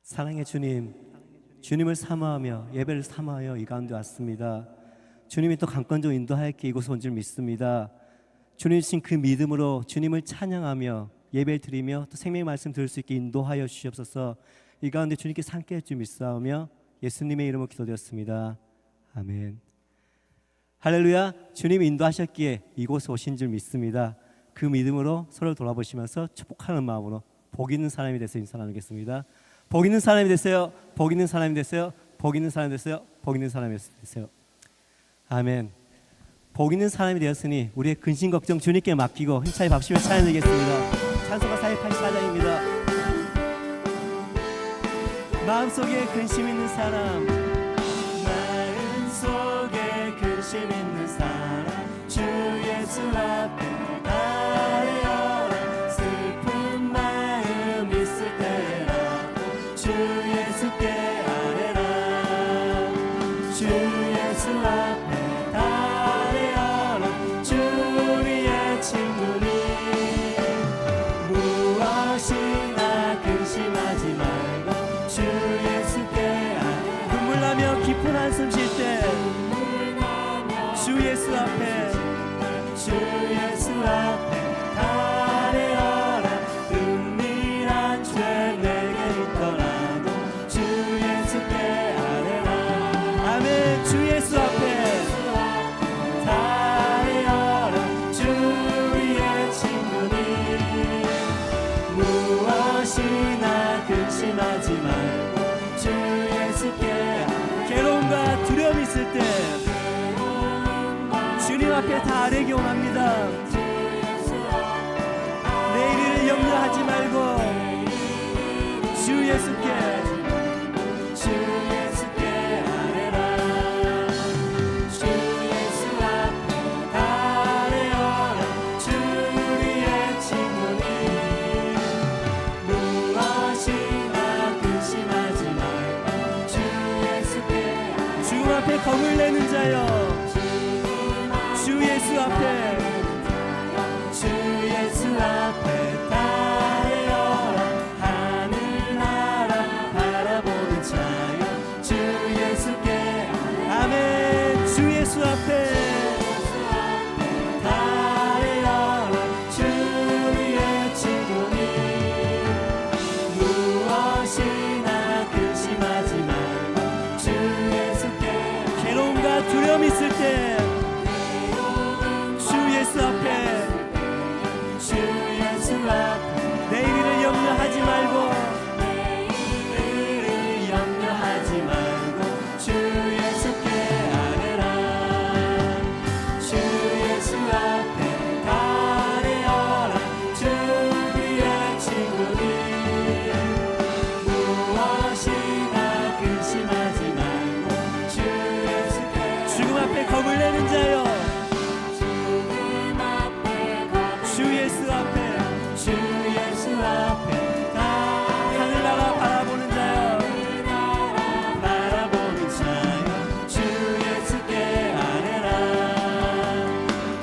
사랑의 주님, 주님을 사모하며 예배를 사모하여 이 가운데 왔습니다. 주님이 또 강권적으로 인도하였기에 이곳에 온 줄 믿습니다. 주님 주신 그 믿음으로 주님을 찬양하며 예배를 드리며 또 생명의 말씀 들을 수 있게 인도하여 주시옵소서. 이 가운데 주님께서 함께 할 줄 믿사오며 예수님의 이름으로 기도드렸습니다. 아멘. 할렐루야. 주님이 인도하셨기에 이곳에 오신 줄 믿습니다. 그 믿음으로 서로 돌아보시면서 축복하는 마음으로 복 있는 사람이 되세요. 인사 나누겠습니다. 복 있는 사람이 되세요. 복 있는 사람이 되세요. 복 있는 사람이 되세요. 복 있는 사람이 되세요. 아멘. 복 있는 사람이 되었으니 우리의 근심 걱정 주님께 맡기고 힘차게 밥심을 찬양드리겠습니다. 찬송가 484장입니다. 마음속에 근심 있는 사람, 마음속에 근심 있는 사람, 주 예수 앞에 아뢰어라. 슬픈 마음 있을 때라도 주 예수께 아뢰라. 주 예수 앞에 아뢰어라. 주 우리의 친구니 무엇이나 근심하지 말고 주 예수께 아뢰라. 눈물 나며 깊은 한숨 쉴 때 주 예수 앞에, 주 예수 앞에 아뢰어라. 은밀한 죄 내게 있더라도 주 예수께 아뢰라. 아멘. 주 예수 앞에 아뢰어라. 주 우리의 친구니 무엇이나 근심하지 말고 주 예수께. 괴로움과 두려움이 있을 때 주님 앞에 다 아뢰기 원합니다. 내일을 염려하지 말고 주 예수께, 주 예수께 아뢰라. 주 예수 앞에 아뢰어라. 주 우리의 친구니 무엇이나 근심하지 말고 주 예수께. 주님 앞에 겁을 내는 자여, 주 예수 앞에, 주 예수 앞에 아뢰어라. 하늘나라 바라보는 자여, 주 예수께. 아멘. 주 예수 앞에 아뢰어라. 주 우리의 친구니 무엇이나 근심하지 말고 주 예수께. 괴로움과 두려움이 있을 때 주 예수 앞에, 주 예수 앞에 내일을 염려하지 말고, 내일을 염려하지 말고 주 예수께 아뢰라. 주 예수 앞에 아뢰어라. 주 우리의 친구니 무엇이나 근심하지 말고 주 예수께. 죽음 앞에 겁을 내는 자여, 주 예수 앞에, 주 예수 앞에 하늘나라 바라보는 자여, 바라보는 자여, 주 예수께 아뢰라.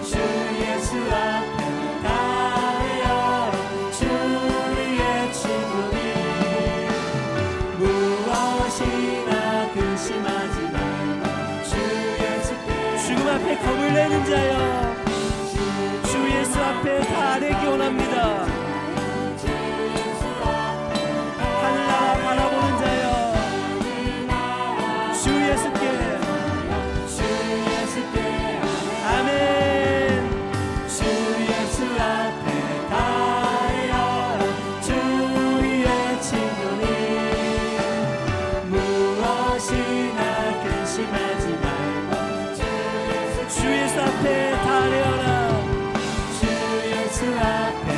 주 예수 앞에 아뢰어라. 주 우리의 친구니 무엇이나 근심하지 말고 주 예수께. 죽음 앞에 겁을 내는 자여, 주 예수 앞에 다 아뢰기 원합니다. 하늘나라 바라보는 자여, 주 예수께, 주 예수께. 아멘. 주 예수 앞에 아뢰어라. 주 우리의 친구니 무엇이나 근심하지 말고 주 예수 앞에 아뢰어라. 주 예수 앞에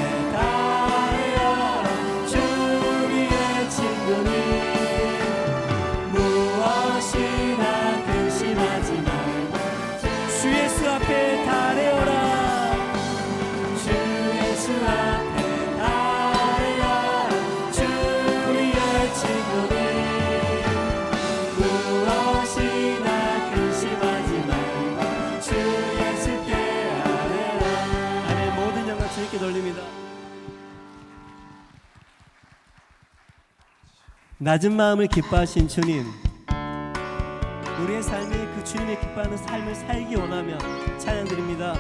낮은 마음을 기뻐하신 주님, 우리의 삶에 그 주님의 기뻐하는 삶을 살기 원하며 찬양드립니다.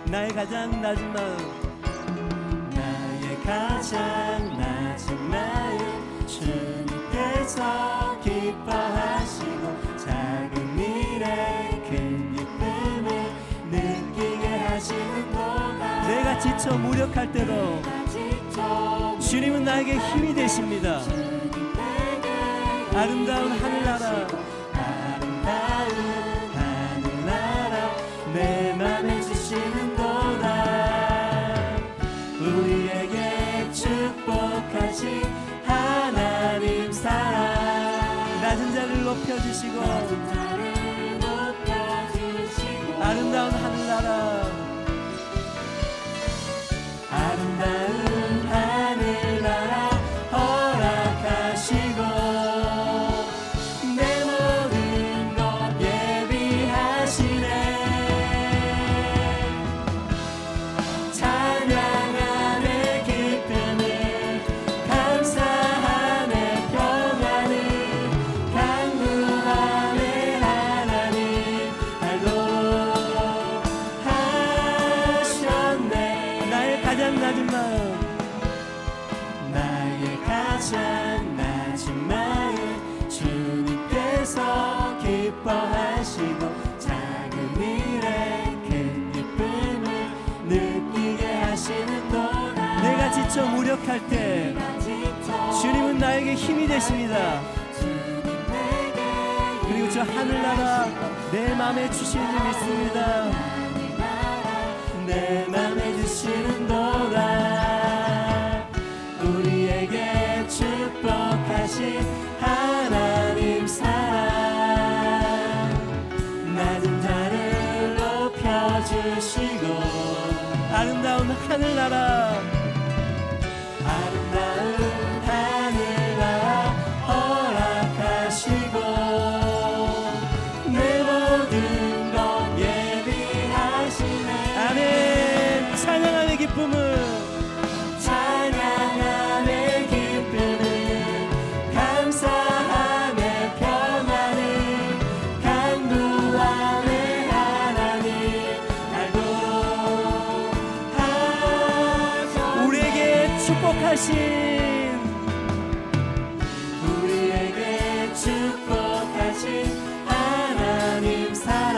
나의 가장 낮은 마음, 나의 가장 낮은 마음, 주님께서 기뻐하시고 작은 일에 큰 기쁨을 느끼게 하시는도다. 내가 지쳐 무력할 때도 주님은 나에게 힘이 되십니다. 아름다운 하늘나라, 아름다운 하늘나라 내 맘에 주시는도다. 우리에게 축복하신 하나님 사랑, 낮은 자를 높여주시고 아름다운 하늘나라, 아름다운 하늘나라 허락하시고 내 모든 것 예비하시네. 찬양하네 기쁨을, 감사하네 평안을, 강구하네 하나님 알도록 하셨네. 나의 가장 낮은 마음, 나의 가장 낮은 마음, 주님께서 기뻐하시고 작은 일에 큰 기쁨을 느끼게 하시는도다. 내가 지쳐 무력할 때 주님은 나에게 힘이 되십니다. 그리고 저 하늘나라 내 맘에 주시는 줄 믿습니다. 내 맘에 주시는도다. 우리에게 축복하신 하나님 사랑, 낮은 자를 높여주시고 아름다운 하늘나라, 아름다운 하늘나라 허락하시고 내 모든 것 예비하시네. 아멘. 찬양하는 기쁨을, 찬양하네 기쁨을, 감사하네 평안을, 강구하네 하나님 알도록 하셨네. 우리에게 축복하신 하나님 사랑,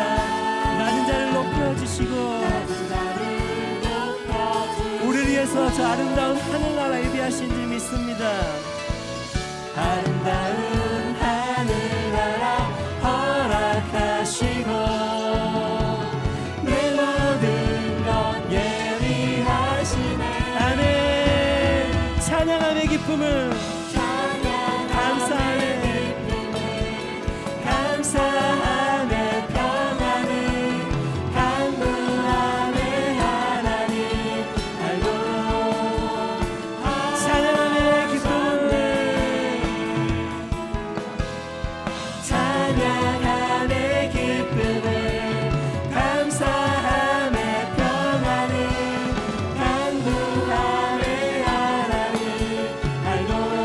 낮은 자를 높여주시고 우리를 위해서 저 아름다운 하늘나라 예비하신 줄 믿습니다. 아름다운 하늘나라 허락하시고 내 모든 것 예비하시네. 아멘. 찬양함의 기쁨을, 감사하네, 감사하네 평안을, 강구하네 하나님 알도록 찬양하네 기쁨을, 찬양하네 기쁨을, 감사하네 평안을, 강구하네 하나님 알도록.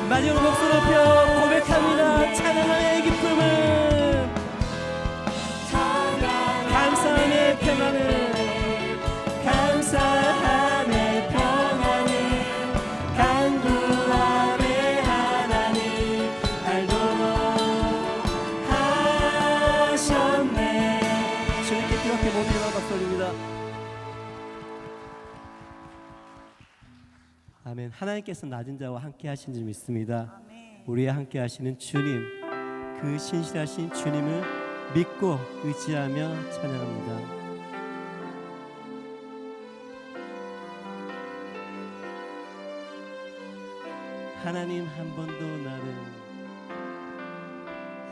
마지막으로 목소리 높여 고백합니다. 찬양하네 기쁨을, 감사하네 평안을, 감사하네 평안을, 강구하네 하나님 알도록 하셨네. 주님께 뜨겁게 모든 박수 올립니다. 아멘. 하나님께서 낮은 자와 함께 하신 줄 믿습니다. 우리와 함께 하시는 주님, 그 신실하신 주님을 믿고 의지하며 찬양합니다. 하나님 한 번도 나를,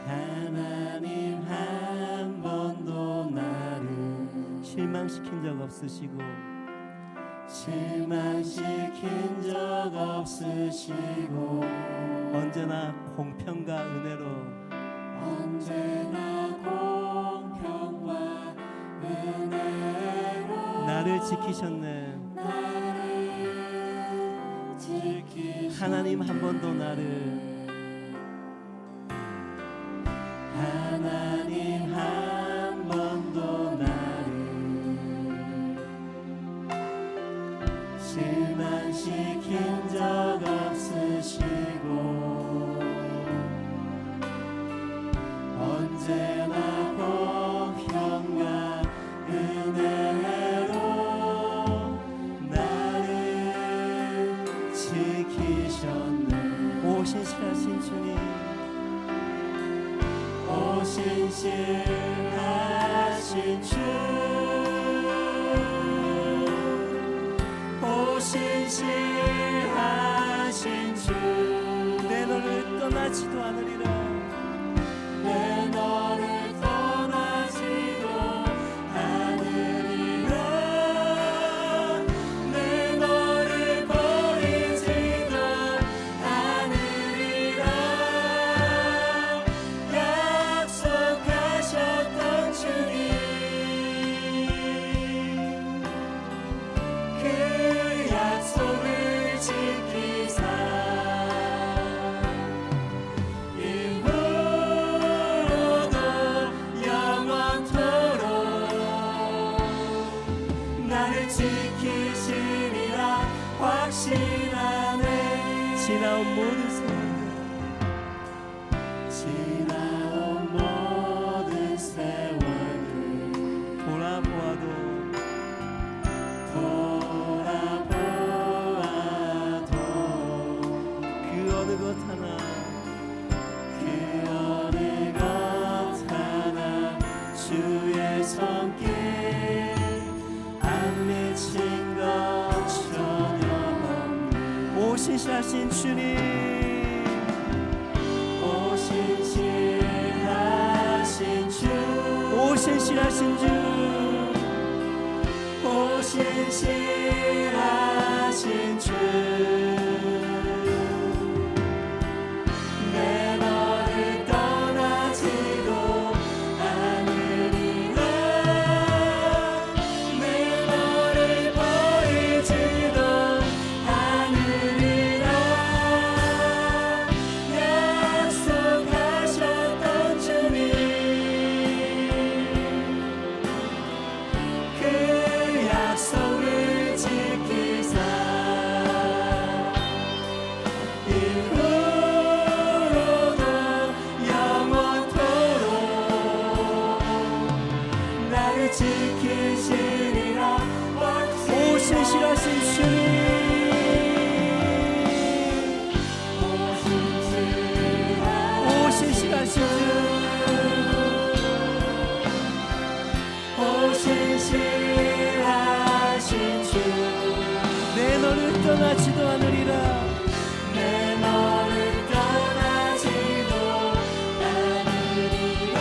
하나님 한 번도 나를 실망시킨 적 없으시고, 실망시킨 적 없으시고, 언제나 공평과 은혜로, 언제나 공평과 은혜로 나를 지키셨네. 하나님 한 번도 나를 하나님 한 번도 나를 실망시킨 적 없으시고 언제나 공평과 은혜로 나를 지키셨네. 오 신실하신 주님, 오 신실하신 주, 오 신실하신 주, 내 너를 떠나지도 않으리라. 내 너를 떠나지도 않으리라. 내 너를 버리지도 않으리라. 약속하셨던 주님, 그 약속을 지키사 지키시리라 확신하네. 지나온 모든 세월을 돌아보아도 그 어느 것 하나 주의 손길 맺힌 것 전혀 없네. 오 신실하신 주님, 오 신실하신 주, 오 신실하신 주, 오 신실하신 주, 내 너를 떠나지도 지키시리라. 오 신실하신 주님, 오 신실하신 주, 오 신실하신 주, 내 너를 떠나지도 않으리라. 내 너를 떠나지도 않으리라.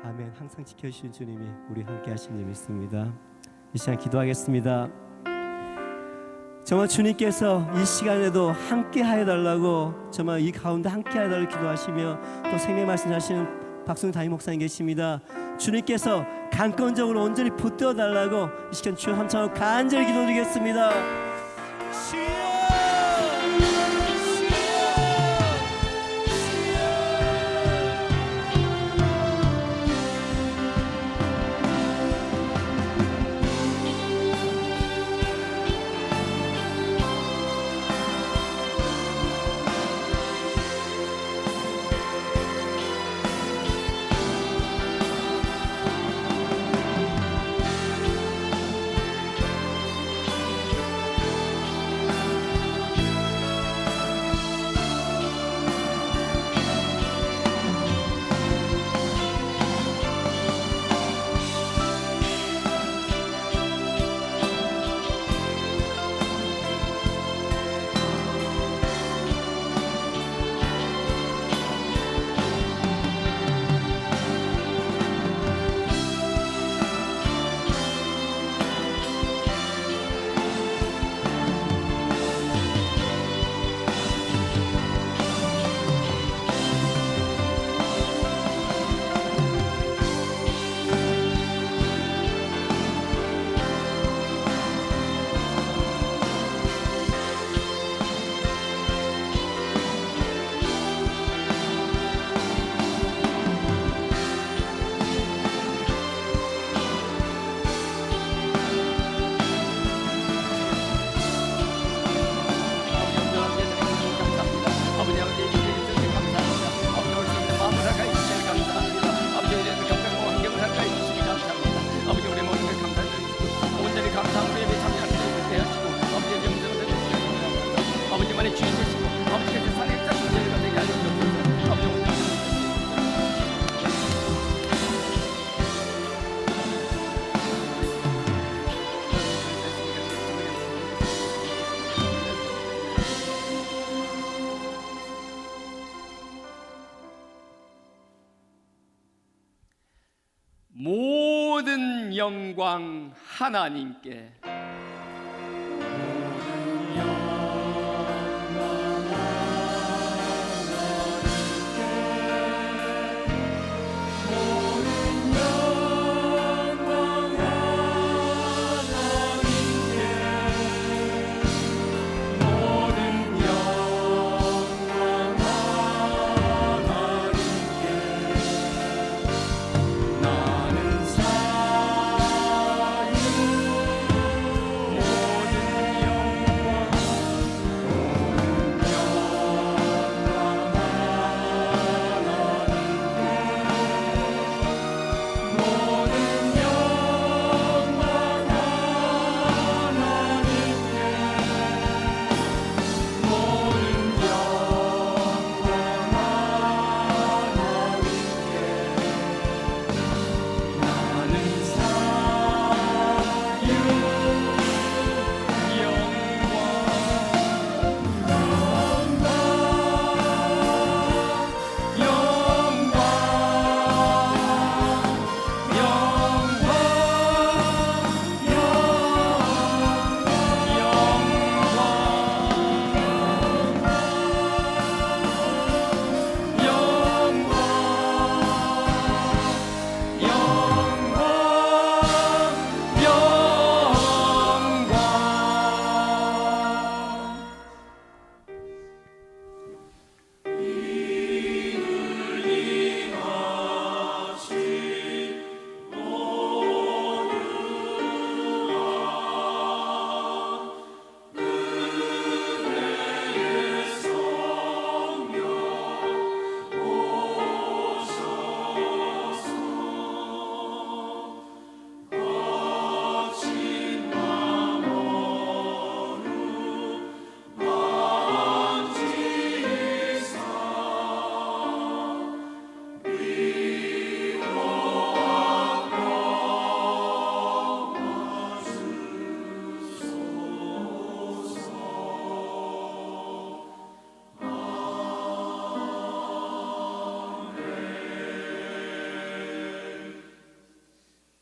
아멘. 항상 지켜주신 주님이 우리 함께 하신 줄 믿습니다. 이 시간 기도하겠습니다. 정말 주님께서 이 시간에도 함께 하여달라고, 정말 이 가운데 함께 하여달라고 기도하시며 또 생명 말씀 하시는 박순 담임 목사님 계십니다. 주님께서 강권적으로 온전히 붙들어 달라고 이 시간 주여 함창하고 간절히 기도드리겠습니다. 영광 하나님께.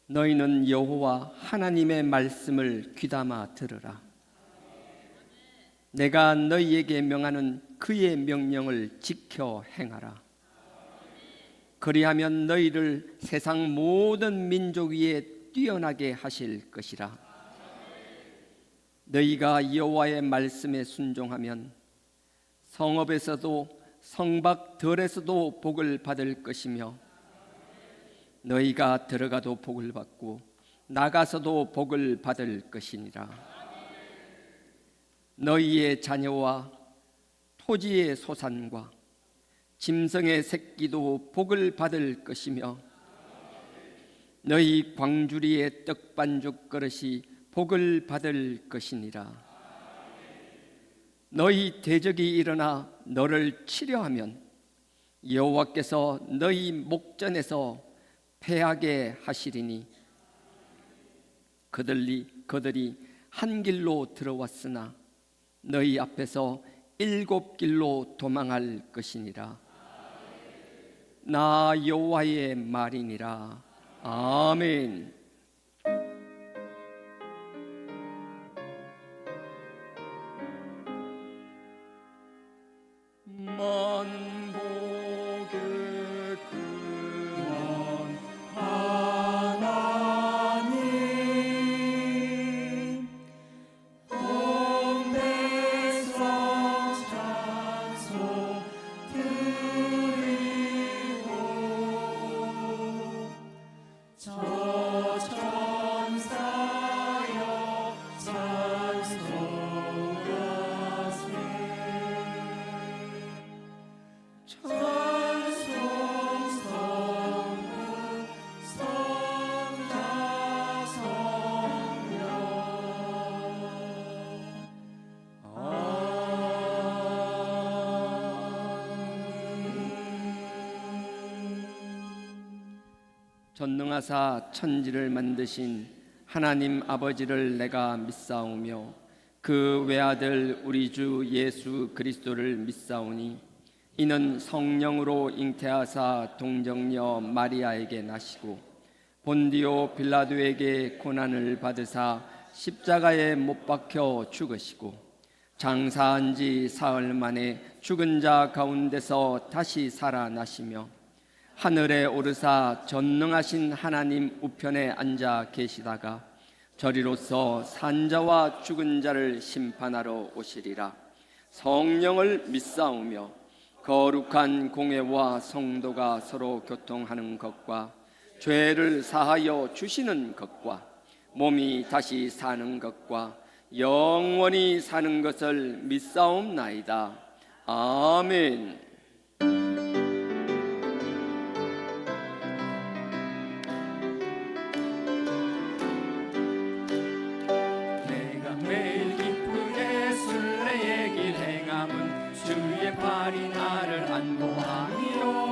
너희는 여호와 하나님의 말씀을 귀담아 들으라. 내가 너희에게 명하는 그의 명령을 지켜 행하라. 그리하면 너희를 세상 모든 민족 위에 뛰어나게 하실 것이라. 너희가 여호와의 말씀에 순종하면 성읍에서도 성박들에서도 복을 받을 것이며 너희가 들어가도 복을 받고 나가서도 복을 받을 것이니라. 너희의 자녀와 토지의 소산과 짐승의 새끼도 복을 받을 것이며 너희 광주리의 떡반죽 그릇이 복을 받을 것이니라. 너희 대적이 일어나 너를 치려하면 여호와께서 너희 목전에서 패하게 하시리니 그들이 한 길로 들어왔으나 너희 앞에서 7 길로 도망할 것이니라. 나 여호와의 말이니라. 아멘. 만복의 근원 하나님 본배성 찬송 드리고 저 천사여 찬송하세. 전능하사 천지를 만드신 하나님 아버지를 내가 믿사오며 그 외아들 우리 주 예수 그리스도를 믿사오니 이는 성령으로 잉태하사 동정녀 마리아에게 나시고 본디오 빌라도에게 고난을 받으사 십자가에 못 박혀 죽으시고 장사한 지 사흘 만에 죽은 자 가운데서 다시 살아나시며 하늘에 오르사 전능하신 하나님 우편에 앉아 계시다가 저리로서 산자와 죽은 자를 심판하러 오시리라. 성령을 믿사오며 거룩한 공회와 성도가 서로 교통하는 것과 죄를 사하여 주시는 것과 몸이 다시 사는 것과 영원히 사는 것을 믿사옵나이다. 아멘. 내가 매일 기쁘게 순례의 길 행함은 주의 팔이 나를 안보하니요.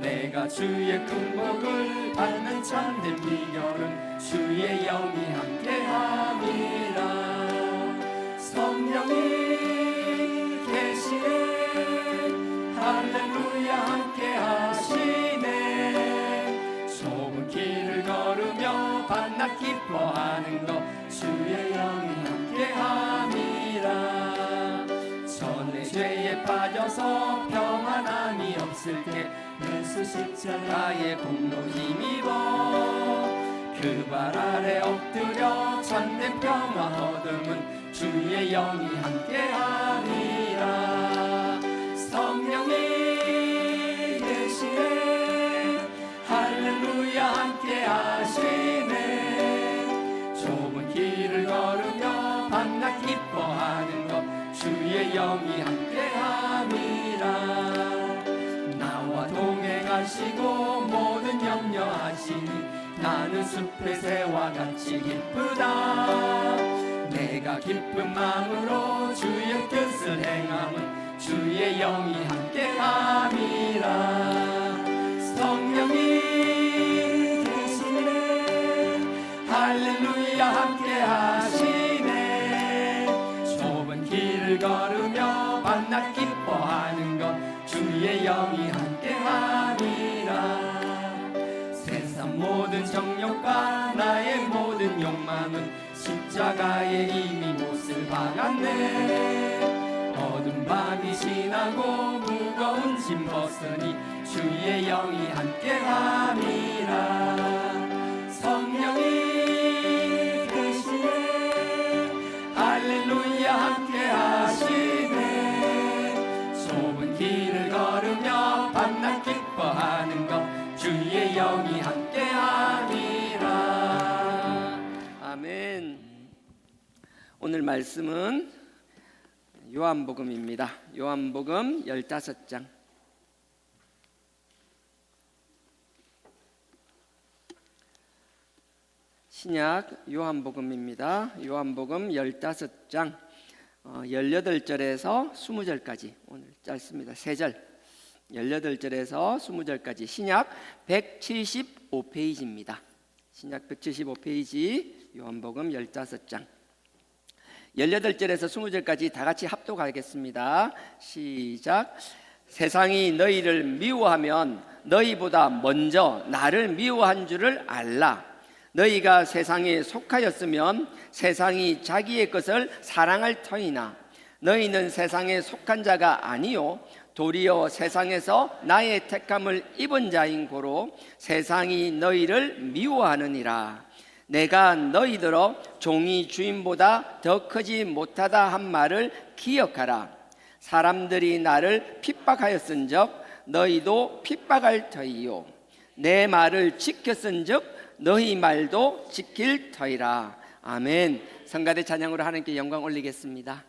내가 주의 큰 복을 받는 참된 비결은 주의 영이 함께함이라. 성령이 계시네 할렐루야 함께하시네. 좁은 길을 걸으며 반납 기뻐하는 것 주의 영이 함께함이라. 전에 죄에 빠져서 평안함이 없을 때 예수 십자가의 공로 힘입어 그 발 아래 엎드려 참된 평화 얻음은 주의 영이 함께함이라. 성령이 계시네 할렐루야 함께하시네. 좁은 길을 걸으며 반납 기뻐하는 것 주의 영이 함께함이라. 나와 동행하시고 모든 염려하시니 나는 숲의 새와 같이 기쁘다. 내가 기쁜 마음으로 주의 뜻을 행함은 주의 영이 함께함이라. 성령이 계시네 할렐루야 함께하시네. 좁은 길을 걸으며 반납 기뻐하는 것 주의 영이 함께함이라. 세상 모든 정욕과 나의 모든 욕망은 십자가에 이미 못을 박았네. 어두운 밤이 지나고 무거운 짐 벗으니 주의 영이 함께함이라. 성령이 계시네 할렐루야 함께하시네. 좁은 길을 걸으며 반납 기뻐하는 것 주의 영이 함께함이라. 아멘. 오늘 말씀은 요한복음입니다. 요한복음 15장. 신약 요한복음입니다. 요한복음 15장 18절에서 20절까지 오늘 짧습니다. 3절 18절에서 20절까지 신약 175페이지입니다. 신약 175페이지 요한복음 15장 18절에서 20절까지 다 같이 합독하겠습니다. 시작. 세상이 너희를 미워하면 너희보다 먼저 나를 미워한 줄을 알라. 너희가 세상에 속하였으면 세상이 자기의 것을 사랑할 터이나 너희는 세상에 속한 자가 아니요 도리어 세상에서 나의 택함을 입은 자인 고로 세상이 너희를 미워하느니라. 내가 너희들어 종이 주인보다 더 크지 못하다 한 말을 기억하라. 사람들이 나를 핍박하였은즉 너희도 핍박할 터이요 내 말을 지켰은즉 너희 말도 지킬 터이라. 아멘. 성가대 찬양으로 하나님께 영광 올리겠습니다.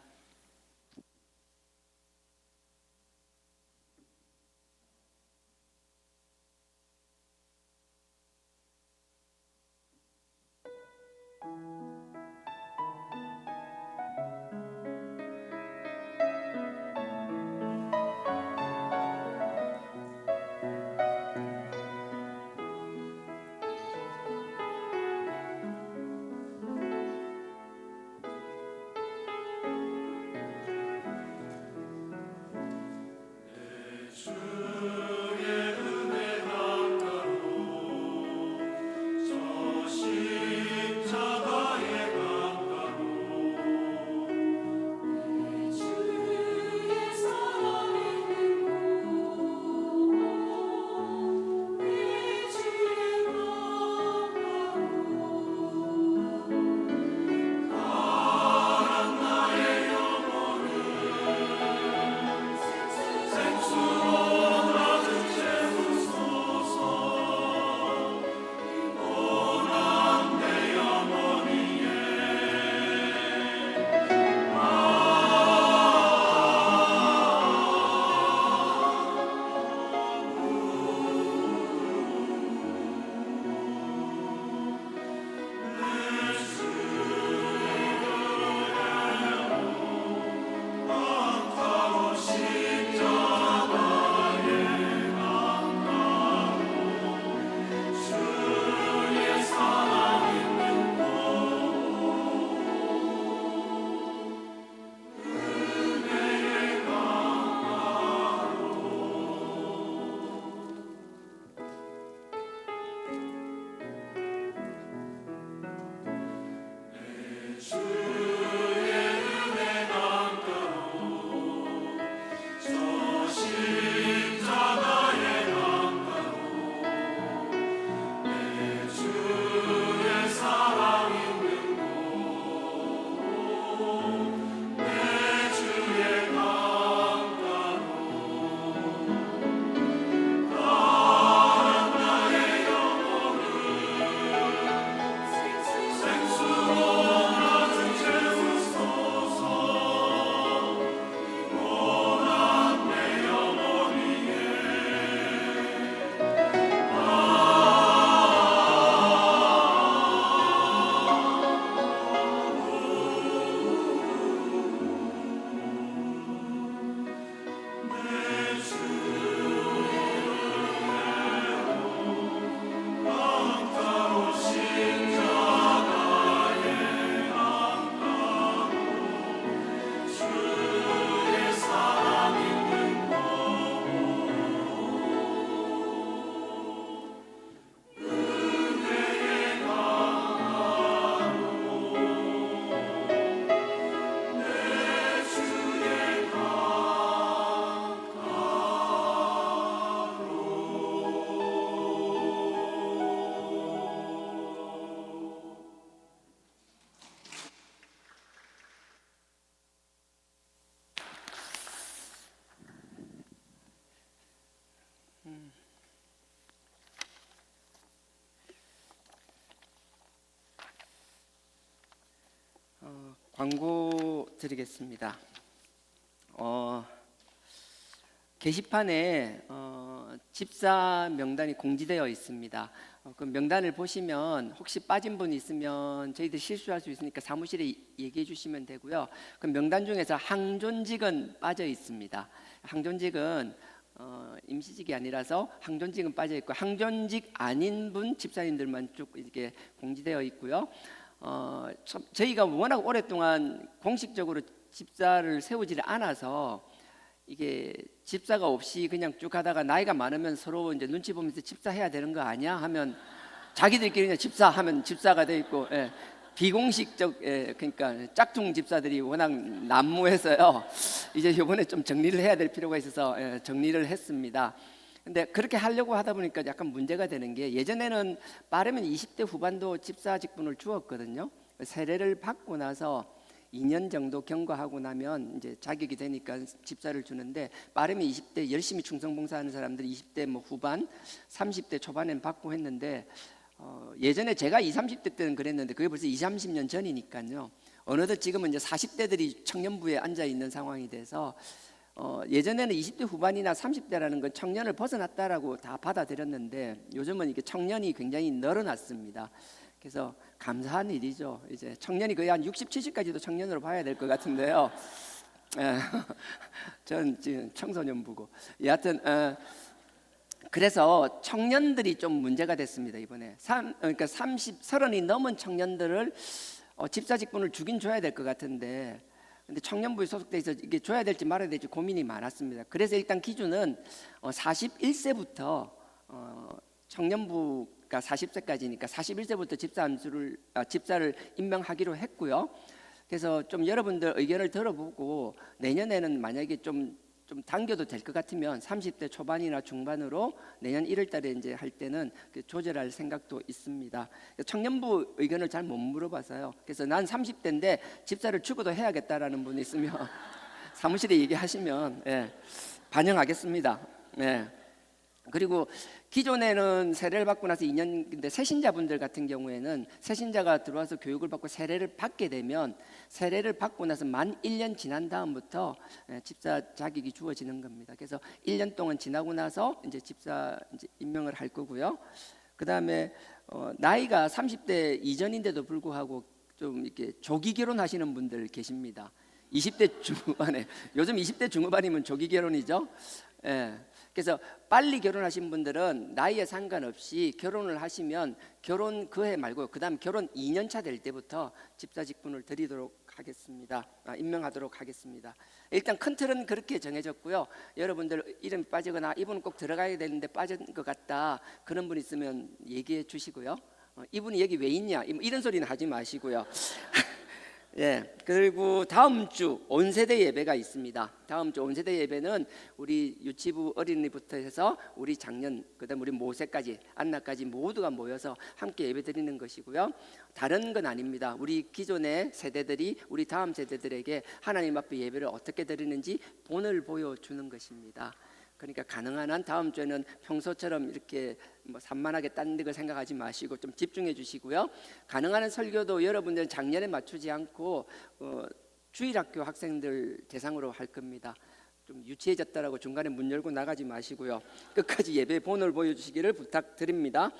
광고 드리겠습니다. 게시판에 집사 명단이 공지되어 있습니다. 그 명단을 보시면 혹시 빠진 분 있으면 저희들 실수할 수 있으니까 사무실에 얘기해 주시면 되고요. 그 명단 중에서 항존직은 빠져 있습니다. 항존직은 임시직이 아니라서 항존직은 빠져 있고, 항존직 아닌 분 집사님들만 쭉 이렇게 공지되어 있고요. 저희가 워낙 오랫동안 공식적으로 집사를 세우지를 않아서 이게 집사가 없이 그냥 쭉 하다가 나이가 많으면 서로 이제 눈치 보면서 집사해야 되는 거 아니야 하면 자기들끼리 그냥 집사하면 집사가 돼 있고, 비공식적, 그러니까 짝퉁 집사들이 워낙 난무해서요. 이제 이번에 좀 정리를 해야 될 필요가 있어서 정리를 했습니다. 근데 그렇게 하려고 하다 보니까 약간 문제가 되는 게, 예전에는 빠르면 20대 후반도 집사 직분을 주었거든요. 세례를 받고 나서 2년 정도 경과하고 나면 이제 자격이 되니까 집사를 주는데, 빠르면 20대 열심히 충성봉사하는 사람들이 20대 뭐 후반, 30대 초반엔 받고 했는데, 예전에 제가 20, 30대 때는 그랬는데 그게 벌써 20, 30년 전이니까요. 어느덧 지금은 이제 40대들이 청년부에 앉아 있는 상황이 돼서, 예전에는 20대 후반이나 30대라는 건 청년을 벗어났다라고 다 받아들였는데, 요즘은 이게 청년이 굉장히 늘어났습니다. 그래서 감사한 일이죠. 이제 청년이 거의 한 60, 70까지도 청년으로 봐야 될 것 같은데요. 전 지금 청소년부고. 여하튼 그래서 청년들이 좀 문제가 됐습니다. 이번에 그러니까 30이 넘은 청년들을 집사 직분을 주긴 줘야 될 것 같은데, 근데 청년부에 소속돼 있어 이게 줘야 될지 말아야 될지 고민이 많았습니다. 그래서 일단 기준은 41세부터 청년부가 40세까지니까 41세부터 집사를 임명하기로 했고요. 그래서 좀 여러분들 의견을 들어보고 내년에는 만약에 좀 당겨도 될 것 같으면 30대 초반이나 중반으로 내년 1월 달에 이제 할 때는 조절할 생각도 있습니다. 청년부 의견을 잘 못 물어봐서요. 그래서 난 30대인데 집사를 죽어도 해야겠다라는 분이 있으면 사무실에 얘기하시면 반영하겠습니다. 그리고 기존에는 세례를 받고 나서 2년인데, 새신자분들 같은 경우에는 새신자가 들어와서 교육을 받고 세례를 받게 되면 세례를 받고 나서 만 1년 지난 다음부터 집사 자격이 주어지는 겁니다. 그래서 1년 동안 지나고 나서 이제 집사 이제 임명을 할 거고요. 그다음에 나이가 30대 이전인데도 불구하고 좀 이렇게 조기 결혼하시는 분들 계십니다. 20대 중후반에, 요즘 20대 중후반이면 조기 결혼이죠. 그래서 빨리 결혼하신 분들은 나이에 상관없이 결혼을 하시면 결혼 그 해 말고 그다음 결혼 2년 차 될 때부터 집사 직분을 드리도록 하겠습니다. 임명하도록 하겠습니다. 일단 큰 틀은 그렇게 정해졌고요. 여러분들 이름이 빠지거나 이분은 꼭 들어가야 되는데 빠진 것 같다 그런 분 있으면 얘기해 주시고요. 이분이 여기 왜 있냐 이런 소리는 하지 마시고요. 그리고 다음 주 온세대 예배가 있습니다. 다음 주 온세대 예배는 우리 유치부 어린이부터 해서 우리 장년, 그다음 우리 모세까지 안나까지 모두가 모여서 함께 예배드리는 것이고요. 다른 건 아닙니다. 우리 기존의 세대들이 우리 다음 세대들에게 하나님 앞에 예배를 어떻게 드리는지 본을 보여주는 것입니다. 그러니까 가능한 한 다음 주에는 평소처럼 이렇게 뭐 산만하게 딴 데 생각하지 마시고 좀 집중해 주시고요. 가능한 한 설교도 여러분들 작년에 맞추지 않고 주일학교 학생들 대상으로 할 겁니다. 좀 유치해졌다라고 중간에 문 열고 나가지 마시고요. 끝까지 예배 본을 보여주시기를 부탁드립니다.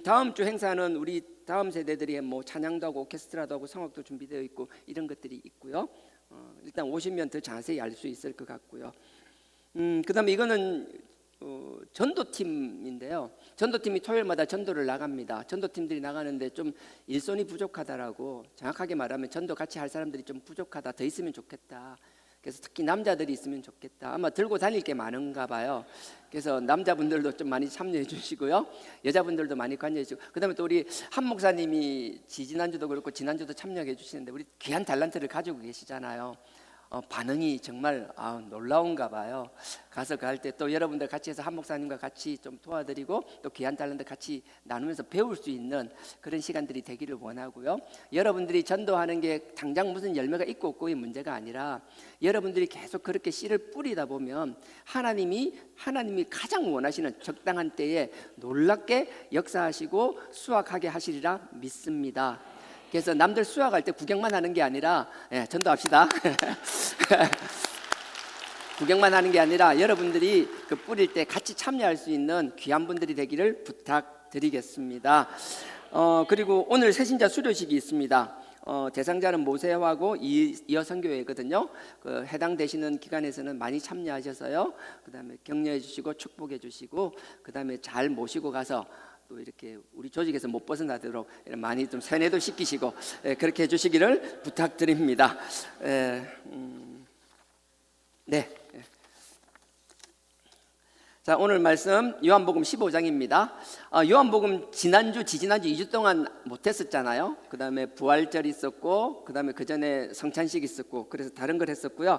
다음 주 행사는 우리 다음 세대들이 뭐 찬양도 하고 오케스트라도 하고 성악도 준비되어 있고 이런 것들이 있고요. 일단 오시면 더 자세히 알 수 있을 것 같고요. 그다음에 이거는 전도팀인데요. 전도팀이 토요일마다 전도를 나갑니다. 전도팀들이 나가는데 좀 일손이 부족하다라고, 정확하게 말하면 전도 같이 할 사람들이 좀 부족하다, 더 있으면 좋겠다. 그래서 특히 남자들이 있으면 좋겠다. 아마 들고 다닐 게 많은가 봐요. 그래서 남자분들도 좀 많이 참여해 주시고요. 여자분들도 많이 관여해 주시고, 그다음에 또 우리 한 목사님이 지난주도 그렇고 지난주도 참여해 주시는데 우리 귀한 달란트를 가지고 계시잖아요. 반응이 정말 놀라운가 봐요. 가서 갈 때 또 여러분들 같이 해서 한 목사님과 같이 좀 도와드리고 또 귀한 달란트 같이 나누면서 배울 수 있는 그런 시간들이 되기를 원하고요. 여러분들이 전도하는 게 당장 무슨 열매가 있고 없고의 문제가 아니라 여러분들이 계속 그렇게 씨를 뿌리다 보면 하나님이 가장 원하시는 적당한 때에 놀랍게 역사하시고 수확하게 하시리라 믿습니다. 그래서 남들 수확할 때 구경만 하는 게 아니라, 전도합시다. 구경만 하는 게 아니라 여러분들이 그 뿌릴 때 같이 참여할 수 있는 귀한 분들이 되기를 부탁드리겠습니다. 그리고 오늘 새신자 수료식이 있습니다. 대상자는 모세하고 이어선교회거든요. 그 해당되시는 기관에서는 많이 참여하셔서요. 그다음에 격려해 주시고 축복해 주시고, 그다음에 잘 모시고 가서 또 이렇게 우리 조직에서 못 벗어나도록 많이 좀 세뇌도 시키시고 그렇게 해주시기를 부탁드립니다. 네. 자, 오늘 말씀 요한복음 15장입니다. 요한복음 지난주, 지지난주 2주 동안 못했었잖아요. 그 다음에 부활절 있었고, 그 다음에 그 전에 성찬식 있었고, 그래서 다른 걸 했었고요.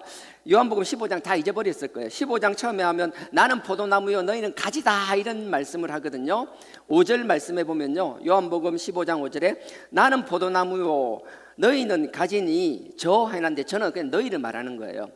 요한복음 15장 다 잊어버렸을 거예요. 15장 처음에 하면 나는 포도나무요 너희는 가지다, 이런 말씀을 하거든요. 5절 말씀에 보면요, 요한복음 15장 5절에 나는 포도나무요 너희는 가지니 저 해놨는데, 저는 그냥 너희를 말하는 거예요.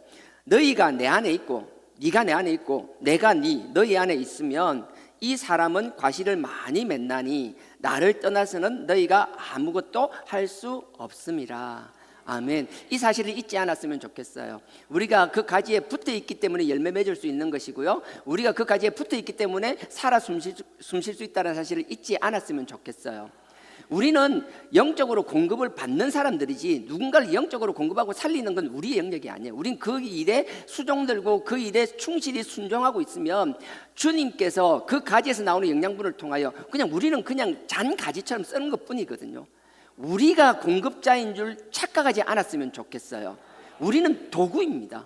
너희가 내 안에 있고 네가 내 안에 있고 내가 너희 안에 있으면 이 사람은 과실을 많이 맺나니 나를 떠나서는 너희가 아무것도 할 수 없음이라. 아멘. 이 사실을 잊지 않았으면 좋겠어요. 우리가 그 가지에 붙어 있기 때문에 열매 맺을 수 있는 것이고요, 우리가 그 가지에 붙어 있기 때문에 살아 숨쉴 수 있다는 사실을 잊지 않았으면 좋겠어요. 우리는 영적으로 공급을 받는 사람들이지 누군가를 영적으로 공급하고 살리는 건 우리의 영역이 아니에요. 우린 그 일에 수종들고 그 일에 충실히 순종하고 있으면 주님께서 그 가지에서 나오는 영양분을 통하여 우리는 그냥 잔 가지처럼 쓰는 것 뿐이거든요. 우리가 공급자인 줄 착각하지 않았으면 좋겠어요. 우리는 도구입니다.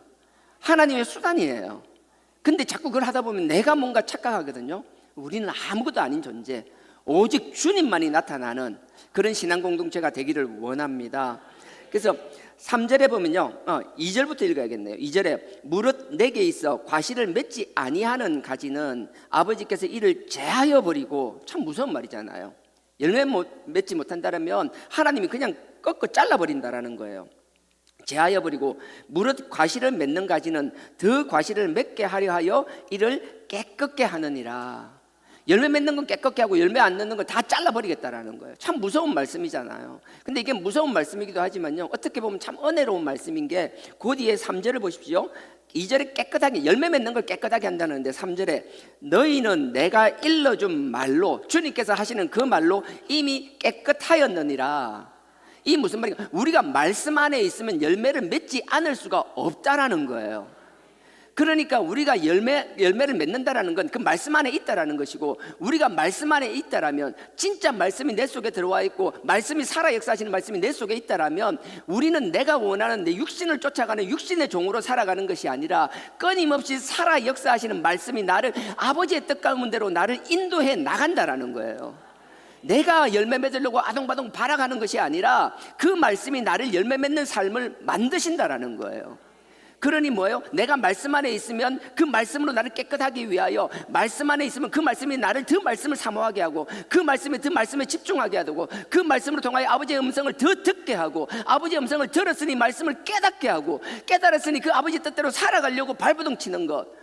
하나님의 수단이에요. 근데 자꾸 그걸 하다 보면 내가 뭔가 착각하거든요. 우리는 아무것도 아닌 존재, 오직 주님만이 나타나는 그런 신앙 공동체가 되기를 원합니다. 그래서 3절에 보면요, 2절부터 읽어야겠네요. 2절에 무릇 내게 있어 과실을 맺지 아니하는 가지는 아버지께서 이를 제하여 버리고, 참 무서운 말이잖아요. 열매 맺지 못한다면 하나님이 그냥 꺾어 잘라버린다라는 거예요. 제하여 버리고 무릇 과실을 맺는 가지는 더 과실을 맺게 하려 하여 이를 깨끗게 하느니라. 열매 맺는 건 깨끗게 하고 열매 안 맺는 건 다 잘라버리겠다라는 거예요. 참 무서운 말씀이잖아요. 근데 이게 무서운 말씀이기도 하지만요, 어떻게 보면 참 은혜로운 말씀인 게, 그 뒤에 3절을 보십시오. 2절에 깨끗하게 열매 맺는 걸 깨끗하게 한다는데 3절에 너희는 내가 일러준 말로, 주님께서 하시는 그 말로 이미 깨끗하였느니라. 이 무슨 말인가? 우리가 말씀 안에 있으면 열매를 맺지 않을 수가 없다라는 거예요. 그러니까 우리가 열매를 맺는다라는 건 그 말씀 안에 있다라는 것이고, 우리가 말씀 안에 있다라면, 진짜 말씀이 내 속에 들어와 있고 말씀이 살아 역사하시는 말씀이 내 속에 있다라면, 우리는 내가 원하는 내 육신을 쫓아가는 육신의 종으로 살아가는 것이 아니라 끊임없이 살아 역사하시는 말씀이 나를 아버지의 뜻 가운데로 나를 인도해 나간다라는 거예요. 내가 열매 맺으려고 아동바동 바라가는 것이 아니라 그 말씀이 나를 열매 맺는 삶을 만드신다라는 거예요. 그러니 뭐예요? 내가 말씀 안에 있으면 그 말씀으로 나를 깨끗하기 위하여, 말씀 안에 있으면 그 말씀이 나를 더 말씀을 사모하게 하고, 그 말씀에 더 말씀에 집중하게 하고, 그 말씀으로 통하여 아버지의 음성을 더 듣게 하고, 아버지의 음성을 들었으니 말씀을 깨닫게 하고, 깨달았으니 그 아버지 뜻대로 살아가려고 발버둥 치는 것.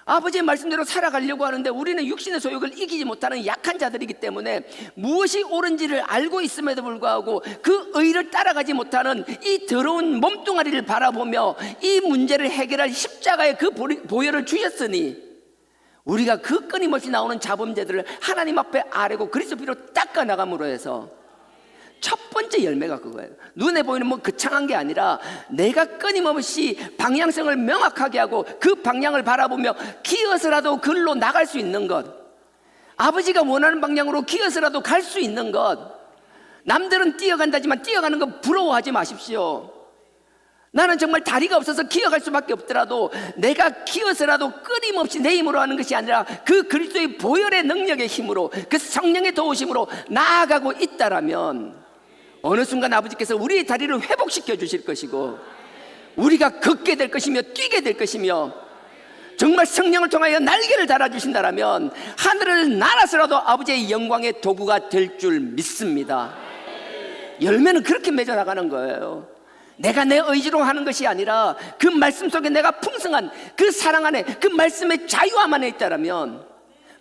아버지의 말씀대로 살아가려고 하는데 우리는 육신의 소욕을 이기지 못하는 약한 자들이기 때문에 무엇이 옳은지를 알고 있음에도 불구하고 그 의를 따라가지 못하는 이 더러운 몸뚱아리를 바라보며 이 문제를 해결할 십자가의 그 보혈을 주셨으니, 우리가 그 끊임없이 나오는 자범죄들을 하나님 앞에 아뢰고 그리스도 피로 닦아 나감으로 해서 첫 번째 열매가 그거예요. 눈에 보이는 뭐 거창한 게 아니라 내가 끊임없이 방향성을 명확하게 하고 그 방향을 바라보며 기어서라도 글로 나갈 수 있는 것, 아버지가 원하는 방향으로 기어서라도 갈 수 있는 것. 남들은 뛰어간다지만 뛰어가는 거 부러워하지 마십시오. 나는 정말 다리가 없어서 기어갈 수밖에 없더라도 내가 기어서라도 끊임없이 내 힘으로 하는 것이 아니라 그 그리스도의 보혈의 능력의 힘으로, 그 성령의 도우심으로 나아가고 있다라면 어느 순간 아버지께서 우리의 다리를 회복시켜 주실 것이고, 우리가 걷게 될 것이며 뛰게 될 것이며, 정말 성령을 통하여 날개를 달아주신다라면 하늘을 날아서라도 아버지의 영광의 도구가 될 줄 믿습니다. 열매는 그렇게 맺어 나가는 거예요. 내가 내 의지로 하는 것이 아니라 그 말씀 속에 내가 풍성한 그 사랑 안에, 그 말씀의 자유함 안에 있다라면,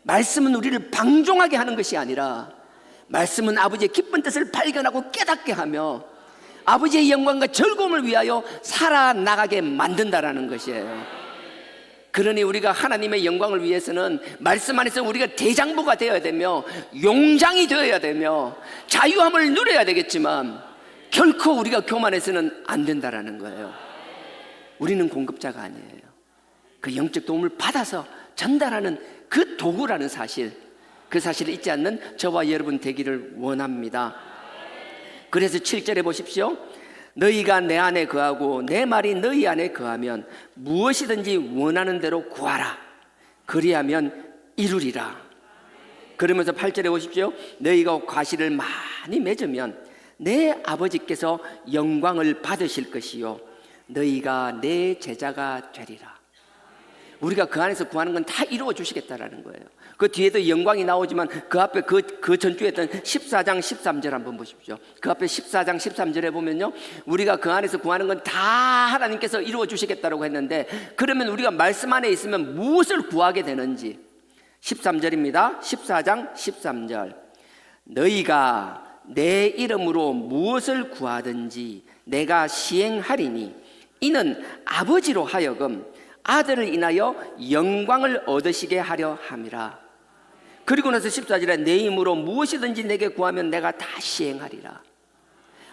말씀은 우리를 방종하게 하는 것이 아니라 말씀은 아버지의 기쁜 뜻을 발견하고 깨닫게 하며 아버지의 영광과 즐거움을 위하여 살아나가게 만든다라는 것이에요. 그러니 우리가 하나님의 영광을 위해서는 말씀 안에서 우리가 대장부가 되어야 되며 용장이 되어야 되며 자유함을 누려야 되겠지만 결코 우리가 교만해서는 안 된다라는 거예요. 우리는 공급자가 아니에요. 그 영적 도움을 받아서 전달하는 그 도구라는 사실, 그 사실을 잊지 않는 저와 여러분 되기를 원합니다. 그래서 7절에 보십시오. 너희가 내 안에 거하고 내 말이 너희 안에 거하면 무엇이든지 원하는 대로 구하라. 그리하면 이루리라. 그러면서 8절에 보십시오. 너희가 과실을 많이 맺으면 내 아버지께서 영광을 받으실 것이요 너희가 내 제자가 되리라. 우리가 그 안에서 구하는 건 다 이루어 주시겠다라는 거예요. 그 뒤에도 영광이 나오지만 그 앞에 그 전주에 했던 14장 13절 한번 보십시오. 그 앞에 14장 13절에 보면요, 우리가 그 안에서 구하는 건 다 하나님께서 이루어 주시겠다라고 했는데, 그러면 우리가 말씀 안에 있으면 무엇을 구하게 되는지 13절입니다. 14장 13절. 너희가 내 이름으로 무엇을 구하든지 내가 시행하리니 이는 아버지로 하여금 아들을 인하여 영광을 얻으시게 하려 함이라. 그리고 나서 14절에 내 힘으로 무엇이든지 내게 구하면 내가 다 시행하리라.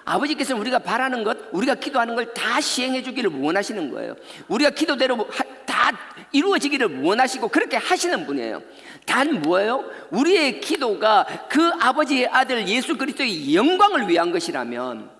아버지께서는 우리가 바라는 것, 우리가 기도하는 걸 다 시행해 주기를 원하시는 거예요. 우리가 기도대로 다 이루어지기를 원하시고 그렇게 하시는 분이에요. 단 뭐예요? 우리의 기도가 그 아버지의 아들 예수 그리스도의 영광을 위한 것이라면,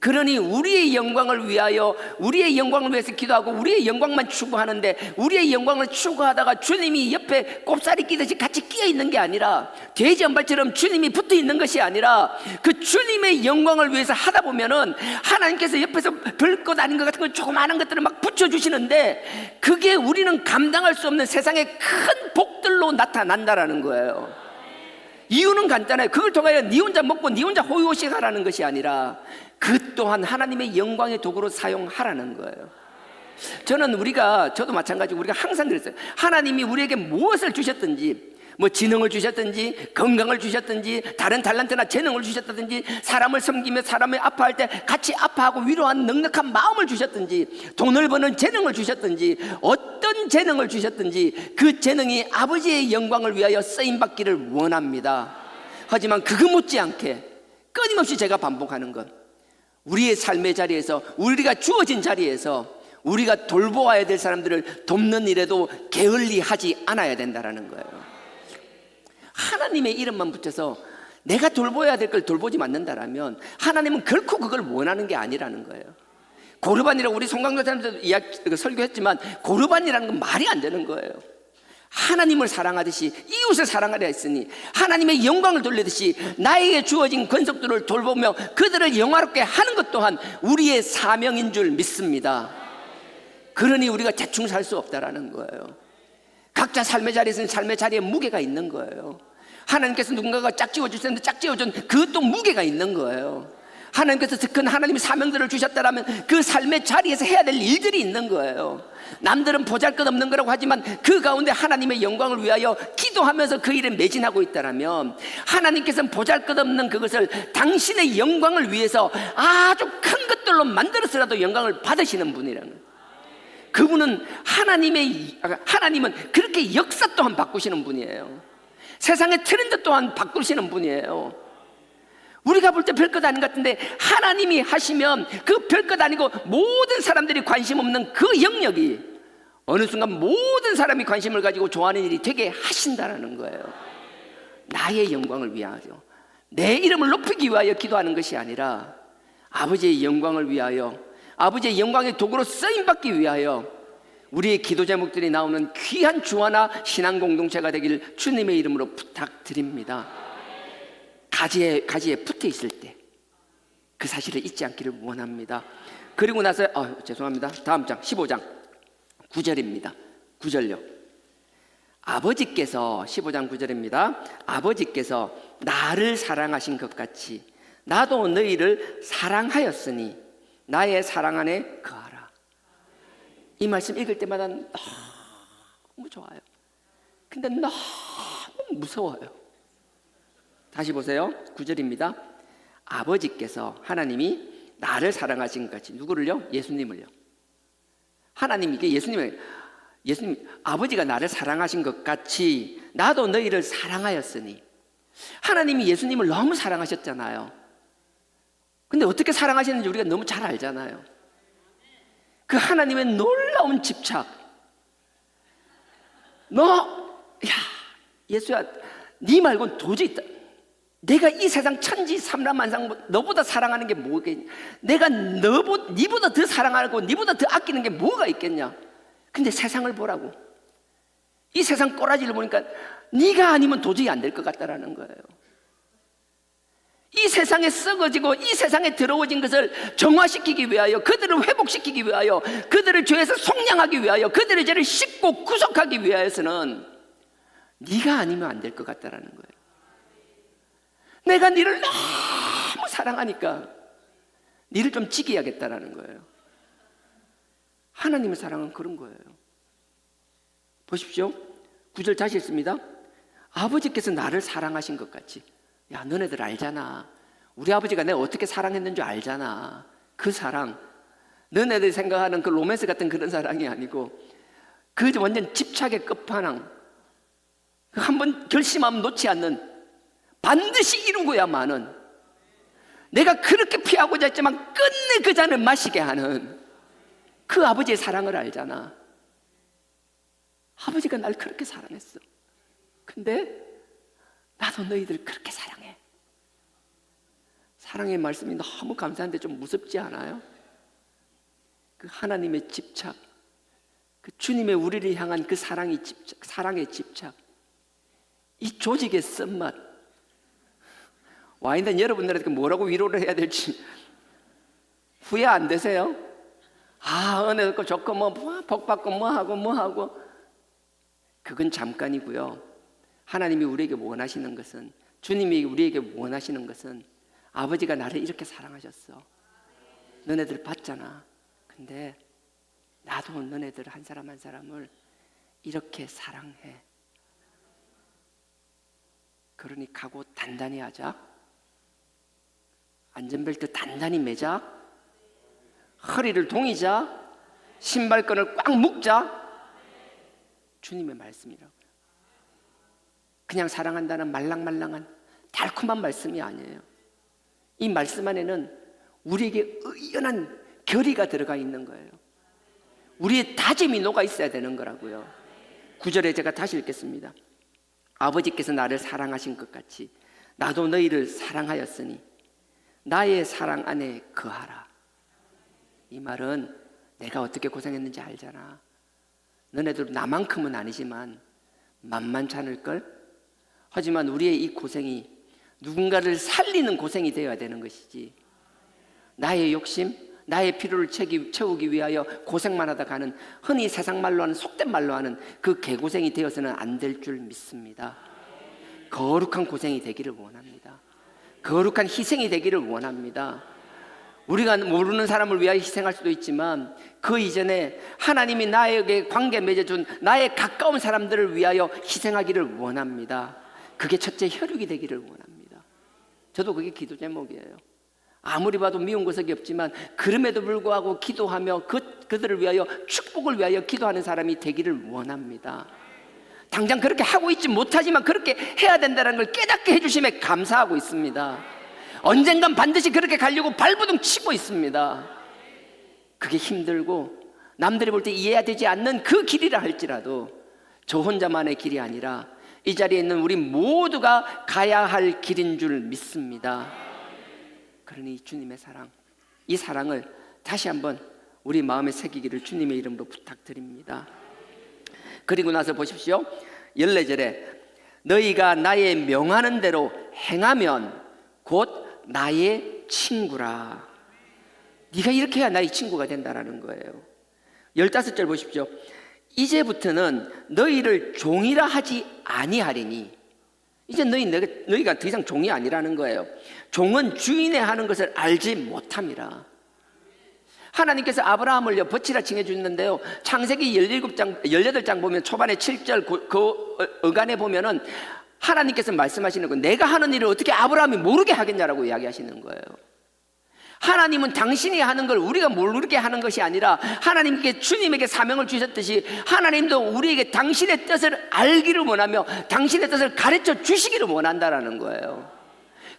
그러니 우리의 영광을 위하여, 우리의 영광을 위해서 기도하고 우리의 영광만 추구하는데, 우리의 영광을 추구하다가 주님이 옆에 꼽사리 끼듯이 같이 끼어 있는 게 아니라, 돼지 한 발처럼 주님이 붙어 있는 것이 아니라, 그 주님의 영광을 위해서 하다 보면은 하나님께서 옆에서 별것 아닌 것 같은 걸 조그마한 것들을 막 붙여주시는데, 그게 우리는 감당할 수 없는 세상의 큰 복들로 나타난다라는 거예요. 이유는 간단해요. 그걸 통하여 네 혼자 먹고 네 혼자 호의호식하라는 것이 아니라 그 또한 하나님의 영광의 도구로 사용하라는 거예요. 저도 마찬가지고 우리가 항상 그랬어요. 하나님이 우리에게 무엇을 주셨든지, 뭐 지능을 주셨든지 건강을 주셨든지 다른 달란트나 재능을 주셨든지, 사람을 섬기며 사람이 아파할 때 같이 아파하고 위로하는 넉넉한 마음을 주셨든지, 돈을 버는 재능을 주셨든지, 어떤 재능을 주셨든지 그 재능이 아버지의 영광을 위하여 쓰임받기를 원합니다. 하지만 그거 못지않게 끊임없이 제가 반복하는 것, 우리의 삶의 자리에서, 우리가 주어진 자리에서 우리가 돌보아야 될 사람들을 돕는 일에도 게을리하지 않아야 된다는 거예요. 하나님의 이름만 붙여서 내가 돌보아야 될 걸 돌보지 않는다라면 하나님은 결코 그걸 원하는 게 아니라는 거예요. 고르반이라고 우리 송강도 사람들도 설교했지만, 고르반이라는 건 말이 안 되는 거예요. 하나님을 사랑하듯이 이웃을 사랑하려 했으니, 하나님의 영광을 돌리듯이 나에게 주어진 권속들을 돌보며 그들을 영화롭게 하는 것 또한 우리의 사명인 줄 믿습니다. 그러니 우리가 대충 살 수 없다라는 거예요. 각자 삶의 자리에서는 삶의 자리에 무게가 있는 거예요. 하나님께서 누군가가 짝지어 주셨는데 짝지어준 그것도 무게가 있는 거예요. 하나님께서 큰 하나님의 사명들을 주셨다라면 그 삶의 자리에서 해야 될 일들이 있는 거예요. 남들은 보잘것없는 거라고 하지만 그 가운데 하나님의 영광을 위하여 기도하면서 그 일에 매진하고 있다라면, 하나님께서는 보잘것없는 그것을 당신의 영광을 위해서 아주 큰 것들로 만들어서라도 영광을 받으시는 분이라는 거예요. 그분은 하나님은 그렇게 역사 또한 바꾸시는 분이에요. 세상의 트렌드 또한 바꾸시는 분이에요. 우리가 볼 때 별것 아닌 것 같은데 하나님이 하시면 그 별것 아니고 모든 사람들이 관심 없는 그 영역이 어느 순간 모든 사람이 관심을 가지고 좋아하는 일이 되게 하신다는 거예요. 나의 영광을 위하여, 내 이름을 높이기 위하여 기도하는 것이 아니라 아버지의 영광을 위하여, 아버지의 영광의 도구로 쓰임받기 위하여 우리의 기도 제목들이 나오는 귀한 주화나 신앙 공동체가 되길 주님의 이름으로 부탁드립니다. 가지에 붙어 있을 때 그 사실을 잊지 않기를 원합니다. 그리고 나서 죄송합니다. 다음 장 15장 9절입니다. 9절요. 아버지께서, 15장 9절입니다. 아버지께서 나를 사랑하신 것 같이 나도 너희를 사랑하였으니 나의 사랑 안에 거하라. 이 말씀 읽을 때마다 너무 좋아요. 근데 너무 무서워요. 다시 보세요. 9절입니다. 아버지께서 하나님이 나를 사랑하신 것 같이 누구를요? 예수님을요. 하나님이 이게 예수님 아버지가 나를 사랑하신 것 같이 나도 너희를 사랑하였으니. 하나님이 예수님을 너무 사랑하셨잖아요. 근데 어떻게 사랑하시는지 우리가 너무 잘 알잖아요. 그 하나님의 놀라운 집착. 예수야, 네 말고는 도저히 내가 이 세상 천지 삼라만상 너보다 사랑하는 게 뭐겠냐? 내가 네보다 더 사랑하고 네보다 더 아끼는 게 뭐가 있겠냐? 근데 세상을 보라고. 이 세상 꼬라지를 보니까 네가 아니면 도저히 안 될 것 같다라는 거예요. 이 세상에 썩어지고 이 세상에 더러워진 것을 정화시키기 위하여, 그들을 회복시키기 위하여, 그들을 죄에서 속량하기 위하여, 그들의 죄를 씻고 구속하기 위하여서는 네가 아니면 안 될 것 같다라는 거예요. 내가 네를 너무 사랑하니까 네를 좀 지켜야겠다라는 거예요. 하나님의 사랑은 그런 거예요. 보십시오. 9절 다시 읽습니다. 아버지께서 나를 사랑하신 것 같이. 야, 너네들 알잖아. 우리 아버지가 내가 어떻게 사랑했는 줄 알잖아. 그 사랑, 너네들이 생각하는 그 로맨스 같은 그런 사랑이 아니고 그 완전 집착의 끝판왕, 한번 결심하면 놓지 않는, 반드시 이루고야만은, 내가 그렇게 피하고자 했지만 끝내 그 잔을 마시게 하는 그 아버지의 사랑을 알잖아. 아버지가 날 그렇게 사랑했어. 근데 나도 너희들 그렇게 사랑해. 사랑의 말씀이 너무 감사한데 좀 무섭지 않아요? 그 하나님의 집착, 그 주님의 우리를 향한 그 사랑의 집착, 이 조직의 쓴맛. 와 있는 여러분들한테 뭐라고 위로를 해야 될지 후회 안 되세요? 은혜 받고 좋고 복 받고 뭐하고 그건 잠깐이고요. 하나님이 우리에게 원하시는 것은, 주님이 우리에게 원하시는 것은, 아버지가 나를 이렇게 사랑하셨어. 너네들 봤잖아. 근데 나도 너네들 한 사람 한 사람을 이렇게 사랑해. 그러니 각오 단단히 하자. 안전벨트 단단히 매자. 허리를 동이자. 신발끈을 꽉 묶자. 주님의 말씀이라고. 그냥 사랑한다는 말랑말랑한 달콤한 말씀이 아니에요. 이 말씀 안에는 우리에게 의연한 결의가 들어가 있는 거예요. 우리의 다짐이 녹아 있어야 되는 거라고요. 9절에 제가 다시 읽겠습니다. 아버지께서 나를 사랑하신 것 같이 나도 너희를 사랑하였으니 나의 사랑 안에 거하라. 이 말은 내가 어떻게 고생했는지 알잖아. 너네들 나만큼은 아니지만 만만치 않을걸? 하지만 우리의 이 고생이 누군가를 살리는 고생이 되어야 되는 것이지, 나의 욕심, 나의 필요를 채우기 위하여 고생만 하다 가는, 흔히 세상 말로 하는, 속된 말로 하는 그 개고생이 되어서는 안 될 줄 믿습니다. 거룩한 고생이 되기를 원합니다. 거룩한 희생이 되기를 원합니다. 우리가 모르는 사람을 위하여 희생할 수도 있지만 그 이전에 하나님이 나에게 관계 맺어준 나의 가까운 사람들을 위하여 희생하기를 원합니다. 그게 첫째 혈육이 되기를 원합니다. 저도 그게 기도 제목이에요. 아무리 봐도 미운 구석이 없지만 그럼에도 불구하고 기도하며 그들을 위하여, 축복을 위하여 기도하는 사람이 되기를 원합니다. 당장 그렇게 하고 있지 못하지만 그렇게 해야 된다는 걸 깨닫게 해주심에 감사하고 있습니다. 언젠간 반드시 그렇게 가려고 발버둥 치고 있습니다. 그게 힘들고 남들이 볼 때 이해가 되지 않는 그 길이라 할지라도 저 혼자만의 길이 아니라 이 자리에 있는 우리 모두가 가야 할 길인 줄 믿습니다. 그러니 주님의 사랑, 이 사랑을 다시 한번 우리 마음에 새기기를 주님의 이름으로 부탁드립니다. 그리고 나서 보십시오. 14절에 너희가 나의 명하는 대로 행하면 곧 나의 친구라. 네가 이렇게 해야 나의 친구가 된다라는 거예요. 15절 보십시오. 이제부터는 너희를 종이라 하지 아니하리니. 이제 너희가 더 이상 종이 아니라는 거예요. 종은 주인의 하는 것을 알지 못함이라. 하나님께서 아브라함을요 버치라 칭해 주셨는데요, 창세기 18장 보면 초반에 7절 그 어간에 보면은 하나님께서 말씀하시는 건 내가 하는 일을 어떻게 아브라함이 모르게 하겠냐라고 이야기하시는 거예요. 하나님은 당신이 하는 걸 우리가 모르게 하는 것이 아니라 하나님께 주님에게 사명을 주셨듯이 하나님도 우리에게 당신의 뜻을 알기를 원하며 당신의 뜻을 가르쳐 주시기를 원한다라는 거예요.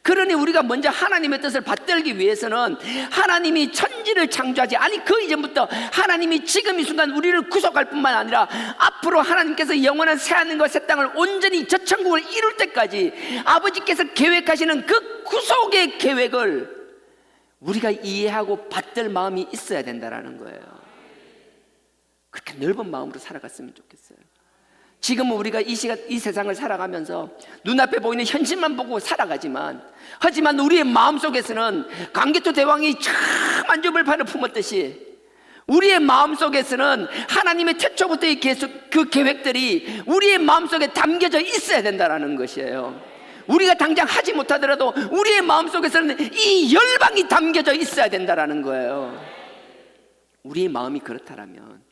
그러니 우리가 먼저 하나님의 뜻을 받들기 위해서는 하나님이 천지를 창조하지 아니 그 이전부터 하나님이 지금 이 순간 우리를 구속할 뿐만 아니라 앞으로 하나님께서 영원한 새하늘과 새 땅을 온전히 저 천국을 이룰 때까지 아버지께서 계획하시는 그 구속의 계획을 우리가 이해하고 받들 마음이 있어야 된다는 거예요. 그렇게 넓은 마음으로 살아갔으면 좋겠어요. 지금은 우리가 이 세상을 살아가면서 눈앞에 보이는 현실만 보고 살아가지만 하지만 우리의 마음속에서는 강개토 대왕이 참한 좁을판을 품었듯이 우리의 마음속에서는 하나님의 태초부터의 그 계획들이 우리의 마음속에 담겨져 있어야 된다는 것이에요. 우리가 당장 하지 못하더라도 우리의 마음속에서는 이 열방이 담겨져 있어야 된다는 거예요. 우리의 마음이 그렇다면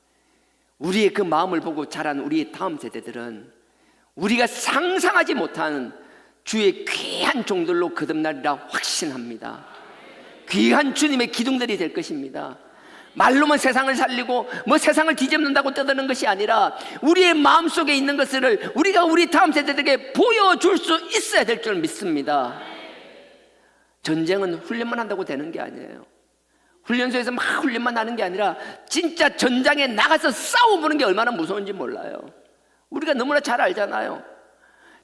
우리의 그 마음을 보고 자란 우리의 다음 세대들은 우리가 상상하지 못하는 주의 귀한 종들로 거듭나리라 확신합니다. 귀한 주님의 기둥들이 될 것입니다. 말로만 세상을 살리고 뭐 세상을 뒤집는다고 떠드는 것이 아니라 우리의 마음속에 있는 것을 우리가 우리 다음 세대들에게 보여줄 수 있어야 될 줄 믿습니다. 전쟁은 훈련만 한다고 되는 게 아니에요. 훈련소에서 막 훈련만 하는 게 아니라 진짜 전장에 나가서 싸워보는 게 얼마나 무서운지 몰라요. 우리가 너무나 잘 알잖아요.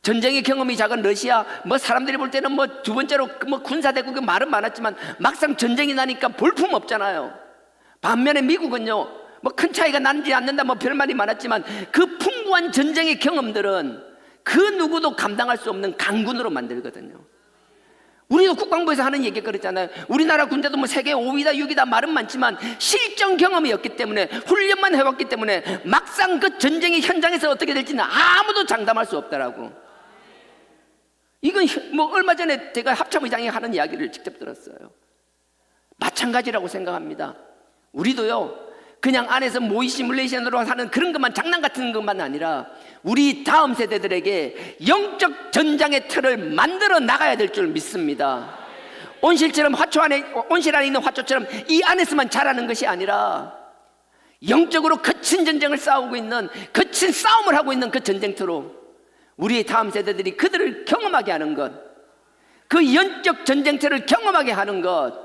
전쟁의 경험이 작은 러시아, 뭐 사람들이 볼 때는 뭐 두 번째로 뭐 군사대국의 말은 많았지만 막상 전쟁이 나니까 볼품 없잖아요. 반면에 미국은요, 뭐 큰 차이가 나지 않는다, 뭐 별 말이 많았지만 그 풍부한 전쟁의 경험들은 그 누구도 감당할 수 없는 강군으로 만들거든요. 우리도 국방부에서 하는 얘기가 그렇잖아요. 우리나라 군대도 뭐 세계 5위다 6위다 말은 많지만 실전 경험이 없기 때문에 훈련만 해왔기 때문에 막상 그 전쟁의 현장에서 어떻게 될지는 아무도 장담할 수 없다라고. 이건 뭐 얼마 전에 제가 합참의장이 하는 이야기를 직접 들었어요. 마찬가지라고 생각합니다. 우리도요 그냥 안에서 모의 시뮬레이션으로 하는 그런 것만 장난 같은 것만 아니라 우리 다음 세대들에게 영적 전장의 틀을 만들어 나가야 될 줄 믿습니다. 온실처럼 온실 안에 있는 화초처럼 이 안에서만 자라는 것이 아니라 영적으로 거친 전쟁을 싸우고 있는 거친 싸움을 하고 있는 그 전쟁터로 우리의 다음 세대들이 그들을 경험하게 하는 것, 그 영적 전쟁터를 경험하게 하는 것,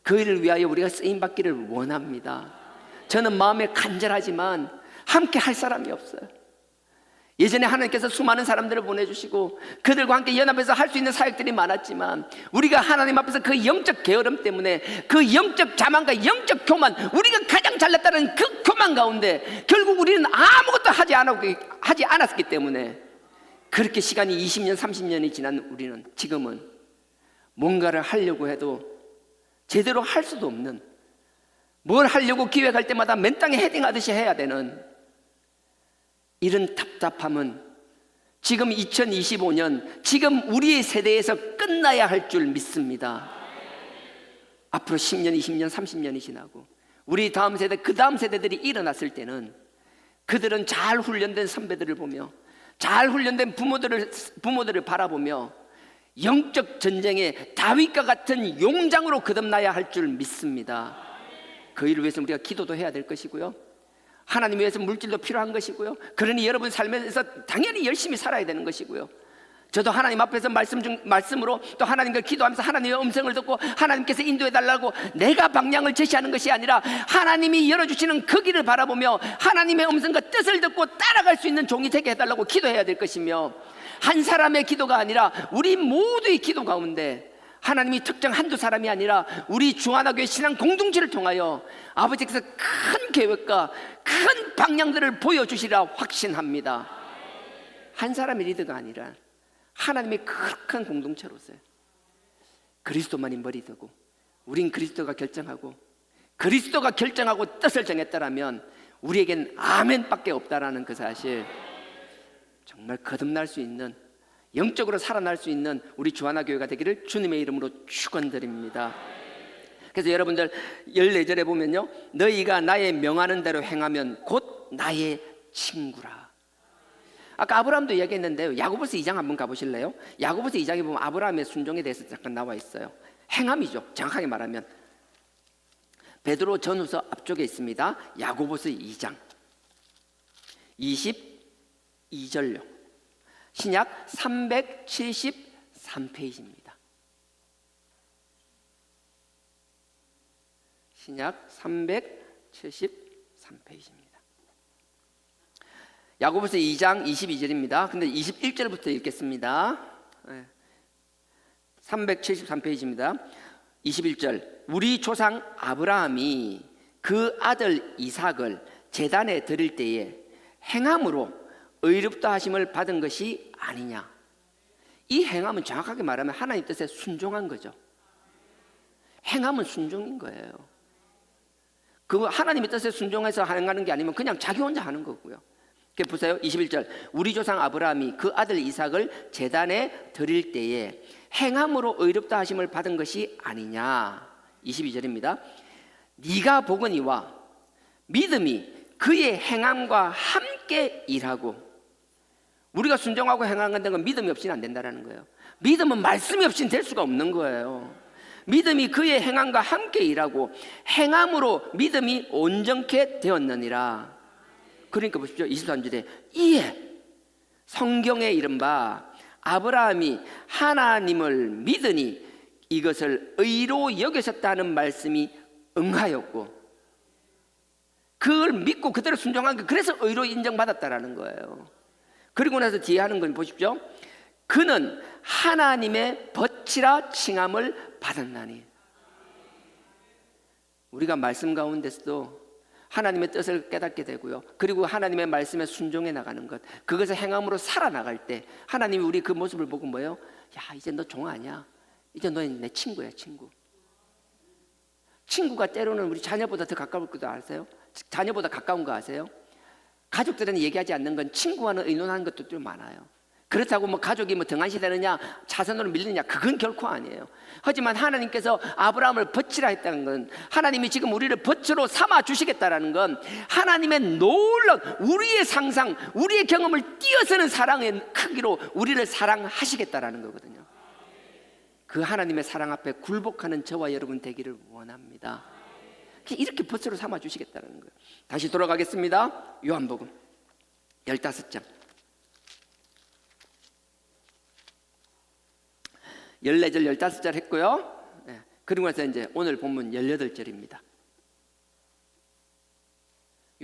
그 일을 위하여 우리가 쓰임받기를 원합니다. 저는 마음에 간절하지만 함께 할 사람이 없어요. 예전에 하나님께서 수많은 사람들을 보내주시고 그들과 함께 연합해서 할 수 있는 사역들이 많았지만 우리가 하나님 앞에서 그 영적 게으름 때문에 그 영적 자만과 영적 교만, 우리가 가장 잘났다는 그 교만 가운데 결국 우리는 아무것도 하지 않았기 때문에 그렇게 시간이 20년 30년이 지난 우리는 지금은 뭔가를 하려고 해도 제대로 할 수도 없는, 뭘 하려고 기획할 때마다 맨 땅에 헤딩하듯이 해야 되는 이런 답답함은 지금 2025년 지금 우리의 세대에서 끝나야 할 줄 믿습니다. 앞으로 10년 20년 30년이 지나고 우리 다음 세대 그 다음 세대들이 일어났을 때는 그들은 잘 훈련된 선배들을 보며 잘 훈련된 부모들을 바라보며 영적 전쟁에 다윗과 같은 용장으로 거듭나야 할 줄 믿습니다. 그 일을 위해서 우리가 기도도 해야 될 것이고요, 하나님 위해서 물질도 필요한 것이고요, 그러니 여러분 삶에서 당연히 열심히 살아야 되는 것이고요, 저도 하나님 앞에서 말씀으로 또 하나님과 기도하면서 하나님의 음성을 듣고 하나님께서 인도해달라고 내가 방향을 제시하는 것이 아니라 하나님이 열어주시는 그 길을 바라보며 하나님의 음성과 뜻을 듣고 따라갈 수 있는 종이 되게 해달라고 기도해야 될 것이며, 한 사람의 기도가 아니라 우리 모두의 기도 가운데 하나님이 특정 한두 사람이 아니라 우리 주하나교회 신앙 공동체를 통하여 아버지께서 큰 계획과 큰 방향들을 보여주시리라 확신합니다. 한 사람의 리더가 아니라 하나님의 큰 공동체로서 그리스도만이 머리 되고 우린 그리스도가 결정하고 뜻을 정했다라면 우리에겐 아멘밖에 없다라는 그 사실, 정말 거듭날 수 있는, 영적으로 살아날 수 있는 우리 주하나교회가 되기를 주님의 이름으로 축원드립니다. 그래서 여러분들 14절에 보면요, 너희가 나의 명하는 대로 행하면 곧 나의 친구라. 아까 아브라함도 이야기했는데요. 야고보서 2장 한번 가보실래요? 야고보서 2장에 보면 아브라함의 순종에 대해서 잠깐 나와 있어요. 행함이죠. 정확하게 말하면 베드로 전후서 앞쪽에 있습니다. 야고보서 2장 22절요. 신약 373페이지입니다. 신약 373페이지입니다. 야고보서 2장 22절입니다. 근데 21절부터 읽겠습니다. 373페이지입니다. 21절. 우리 조상 아브라함이 그 아들 이삭을 제단에 드릴 때에 행함으로 의롭다 하심을 받은 것이 아니냐. 이 행함은 정확하게 말하면 하나님 뜻에 순종한 거죠. 행함은 순종인 거예요. 그 하나님의 뜻에 순종해서 행하는 게 아니면 그냥 자기 혼자 하는 거고요. 보세요. 21절. 우리 조상 아브라함이 그 아들 이삭을 제단에 드릴 때에 행함으로 의롭다 하심을 받은 것이 아니냐. 22절입니다. 네가 보거니와 믿음이 그의 행함과 함께 일하고, 우리가 순종하고 행하는 건 믿음이 없이는 안 된다는 거예요. 믿음은 말씀이 없이는 될 수가 없는 거예요. 믿음이 그의 행함과 함께 일하고 행함으로 믿음이 온전케 되었느니라. 그러니까 보십시오. 23절에 이에 성경에 이른바 아브라함이 하나님을 믿으니 이것을 의로 여기셨다는 말씀이 응하였고, 그걸 믿고 그대로 순종한 게 그래서 의로 인정받았다라는 거예요. 그리고 나서 뒤에 하는 건 보십시오. 그는 하나님의 벗이라 칭함을 받았나니. 우리가 말씀 가운데서도 하나님의 뜻을 깨닫게 되고요. 그리고 하나님의 말씀에 순종해 나가는 것, 그것을 행함으로 살아나갈 때 하나님이 우리 그 모습을 보고 뭐예요? 야, 이제 너 종 아니야. 이제 너는 내 친구야, 친구. 친구가 때로는 우리 자녀보다 더 가까울 것도 아세요? 자녀보다 가까운 거 아세요? 가족들은 얘기하지 않는 건 친구와는 의논하는 것도 좀 많아요. 그렇다고 뭐 가족이 뭐 등한시되느냐 자선으로 밀리느냐 그건 결코 아니에요. 하지만 하나님께서 아브라함을 벗이라 했다는 건, 하나님이 지금 우리를 벗으로 삼아 주시겠다라는 건 하나님의 놀라운 우리의 상상, 우리의 경험을 뛰어서는 사랑의 크기로 우리를 사랑하시겠다라는 거거든요. 그 하나님의 사랑 앞에 굴복하는 저와 여러분 되기를 원합니다. 이렇게 벗으로 삼아 주시겠다는 거예요. 다시 돌아가겠습니다. 요한복음 15장 14절 15절 했고요. 그리고 나서 이제 오늘 본문 18절입니다.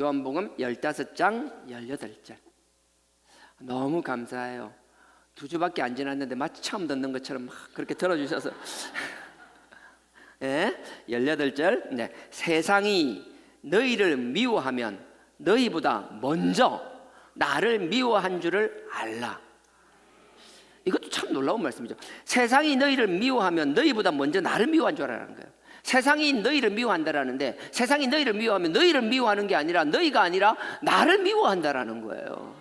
요한복음 15장 18절. 너무 감사해요. 2주밖에 안 지났는데 마치 처음 듣는 것처럼 막 그렇게 들어주셔서. 18절. 세상이 너희를 미워하면 너희보다 먼저 나를 미워한 줄을 알라. 이것도 참 놀라운 말씀이죠. 세상이 너희를 미워하면 너희보다 먼저 나를 미워한 줄 알아라는 거예요. 세상이 너희를 미워한다라는데, 세상이 너희를 미워하면 너희를 미워하는 게 아니라 너희가 아니라 나를 미워한다라는 거예요.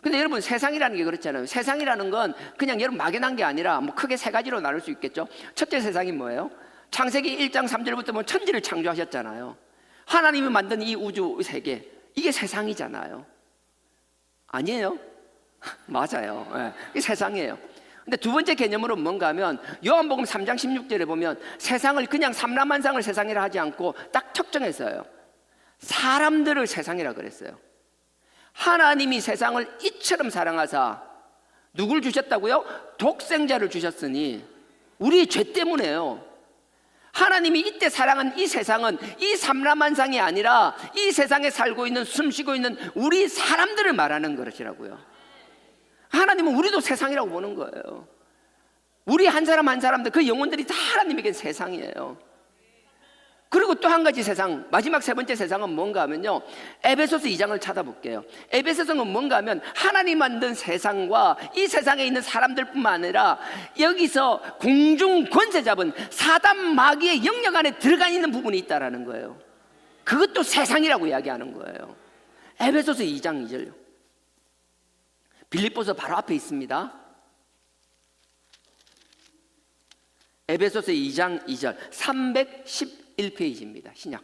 근데 여러분, 세상이라는 게 그렇잖아요. 세상이라는 건 그냥 여러분 막연한 게 아니라 뭐 크게 세 가지로 나눌 수 있겠죠. 첫째 세상이 뭐예요? 창세기 1장 3절부터 보면 천지를 창조하셨잖아요. 하나님이 만든 이 우주 세계, 이게 세상이잖아요. 아니에요? 맞아요. 이게 세상이에요. 근데 두 번째 개념으로 뭔가 하면 요한복음 3장 16절에 보면 세상을 그냥 삼라만상을 세상이라 하지 않고 딱 특정했어요. 사람들을 세상이라 그랬어요. 하나님이 세상을 이처럼 사랑하사 누굴 주셨다고요? 독생자를 주셨으니, 우리의 죄 때문에요. 하나님이 이때 사랑한 이 세상은 이 삼라만상이 아니라 이 세상에 살고 있는, 숨쉬고 있는 우리 사람들을 말하는 것이라고요. 하나님은 우리도 세상이라고 보는 거예요. 우리 한 사람 한 사람들, 그 영혼들이 다 하나님에게 세상이에요. 그리고 또 한 가지 세상, 마지막 세 번째 세상은 뭔가 하면요, 에베소서 2장을 찾아볼게요. 에베소서는 뭔가 하면 하나님 만든 세상과 이 세상에 있는 사람들뿐만 아니라 여기서 공중 권세 잡은 사단 마귀의 영역 안에 들어가 있는 부분이 있다라는 거예요. 그것도 세상이라고 이야기하는 거예요. 에베소서 2장 2절요. 빌립보서 바로 앞에 있습니다. 에베소서 2장 2절 311페이지입니다. 신약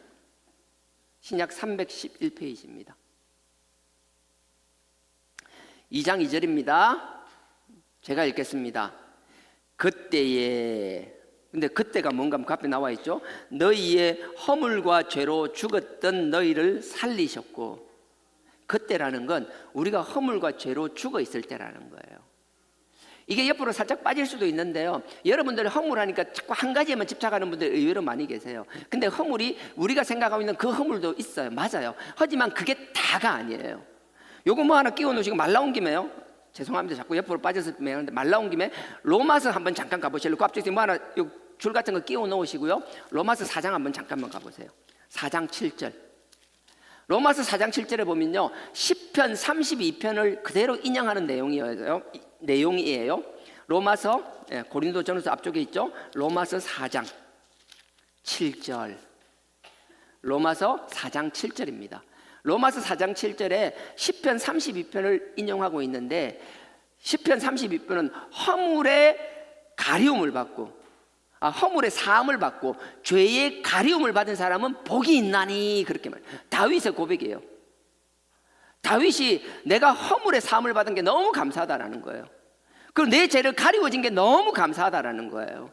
311페이지입니다. 2장 2절입니다. 제가 읽겠습니다. 그때에, 근데 그때가 뭔가 그 앞에 나와 있죠. 너희의 허물과 죄로 죽었던 너희를 살리셨고, 그때라는 건 우리가 허물과 죄로 죽어 있을 때라는 거예요. 이게 옆으로 살짝 빠질 수도 있는데요, 여러분들이 허물하니까 자꾸 한 가지에만 집착하는 분들 의외로 많이 계세요. 근데 허물이 우리가 생각하고 있는 그 허물도 있어요. 맞아요. 하지만 그게 다가 아니에요. 요거 뭐 하나 끼워 놓으시고, 말 나온 김에요, 죄송합니다, 자꾸 옆으로 빠져서 매는데, 말 나온 김에 로마서 한번 잠깐 가보실래요? 그 앞쪽에 뭐 하나 줄 같은 거 끼워 놓으시고요, 로마서 4장 한번 잠깐만 가보세요. 4장 7절. 로마서 4장 7절에 보면요, 시편 32편을 그대로 인용하는 내용이에요. 로마서, 고린도전서 앞쪽에 있죠. 로마서 4장 7절. 로마서 4장 7절입니다. 로마서 4장 7절에 시편 32편을 인용하고 있는데, 시편 32편은 허물의 가리움을 받고, 허물의 사함을 받고 죄의 가리움을 받은 사람은 복이 있나니, 그렇게 말해요. 다윗의 고백이에요. 다윗이 내가 허물의 사함을 받은 게 너무 감사하다라는 거예요. 그리고 내 죄를 가리워진 게 너무 감사하다라는 거예요.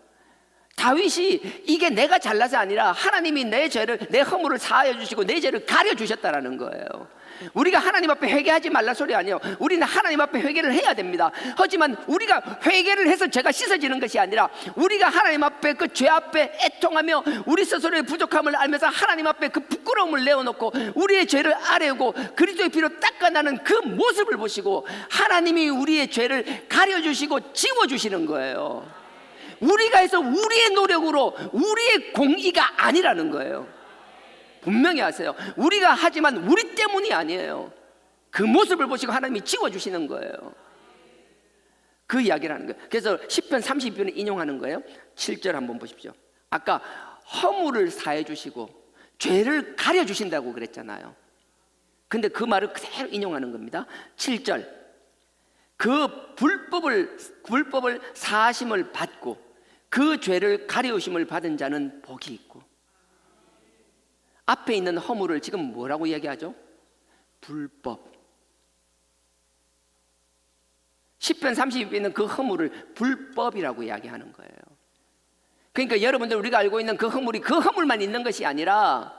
다윗이 이게 내가 잘나서 아니라 하나님이 내 죄를, 내 허물을 사하여 주시고 내 죄를 가려 주셨다라는 거예요. 우리가 하나님 앞에 회개하지 말라 소리 아니에요. 우리는 하나님 앞에 회개를 해야 됩니다. 하지만 우리가 회개를 해서 죄가 씻어지는 것이 아니라, 우리가 하나님 앞에 그 죄 앞에 애통하며 우리 스스로의 부족함을 알면서 하나님 앞에 그 부끄러움을 내어놓고 우리의 죄를 아뢰고 그리스도의 피로 닦아나는 그 모습을 보시고 하나님이 우리의 죄를 가려주시고 지워주시는 거예요. 우리가 해서 우리의 노력으로 우리의 공의가 아니라는 거예요. 분명히 아세요. 우리가 하지만 우리 때문이 아니에요. 그 모습을 보시고 하나님이 지워주시는 거예요. 그 이야기를 하는 거예요. 그래서 시편 32편을 인용하는 거예요. 7절 한번 보십시오. 아까 허물을 사해 주시고 죄를 가려 주신다고 그랬잖아요. 근데 그 말을 그대로 인용하는 겁니다. 7절. 그 불법을 사하심을 받고 그 죄를 가려우심을 받은 자는 복이 있고, 앞에 있는 허물을 지금 뭐라고 이야기하죠? 불법. 시편 32편은 그 허물을 불법이라고 이야기하는 거예요. 그러니까 여러분들, 우리가 알고 있는 그 허물이 그 허물만 있는 것이 아니라,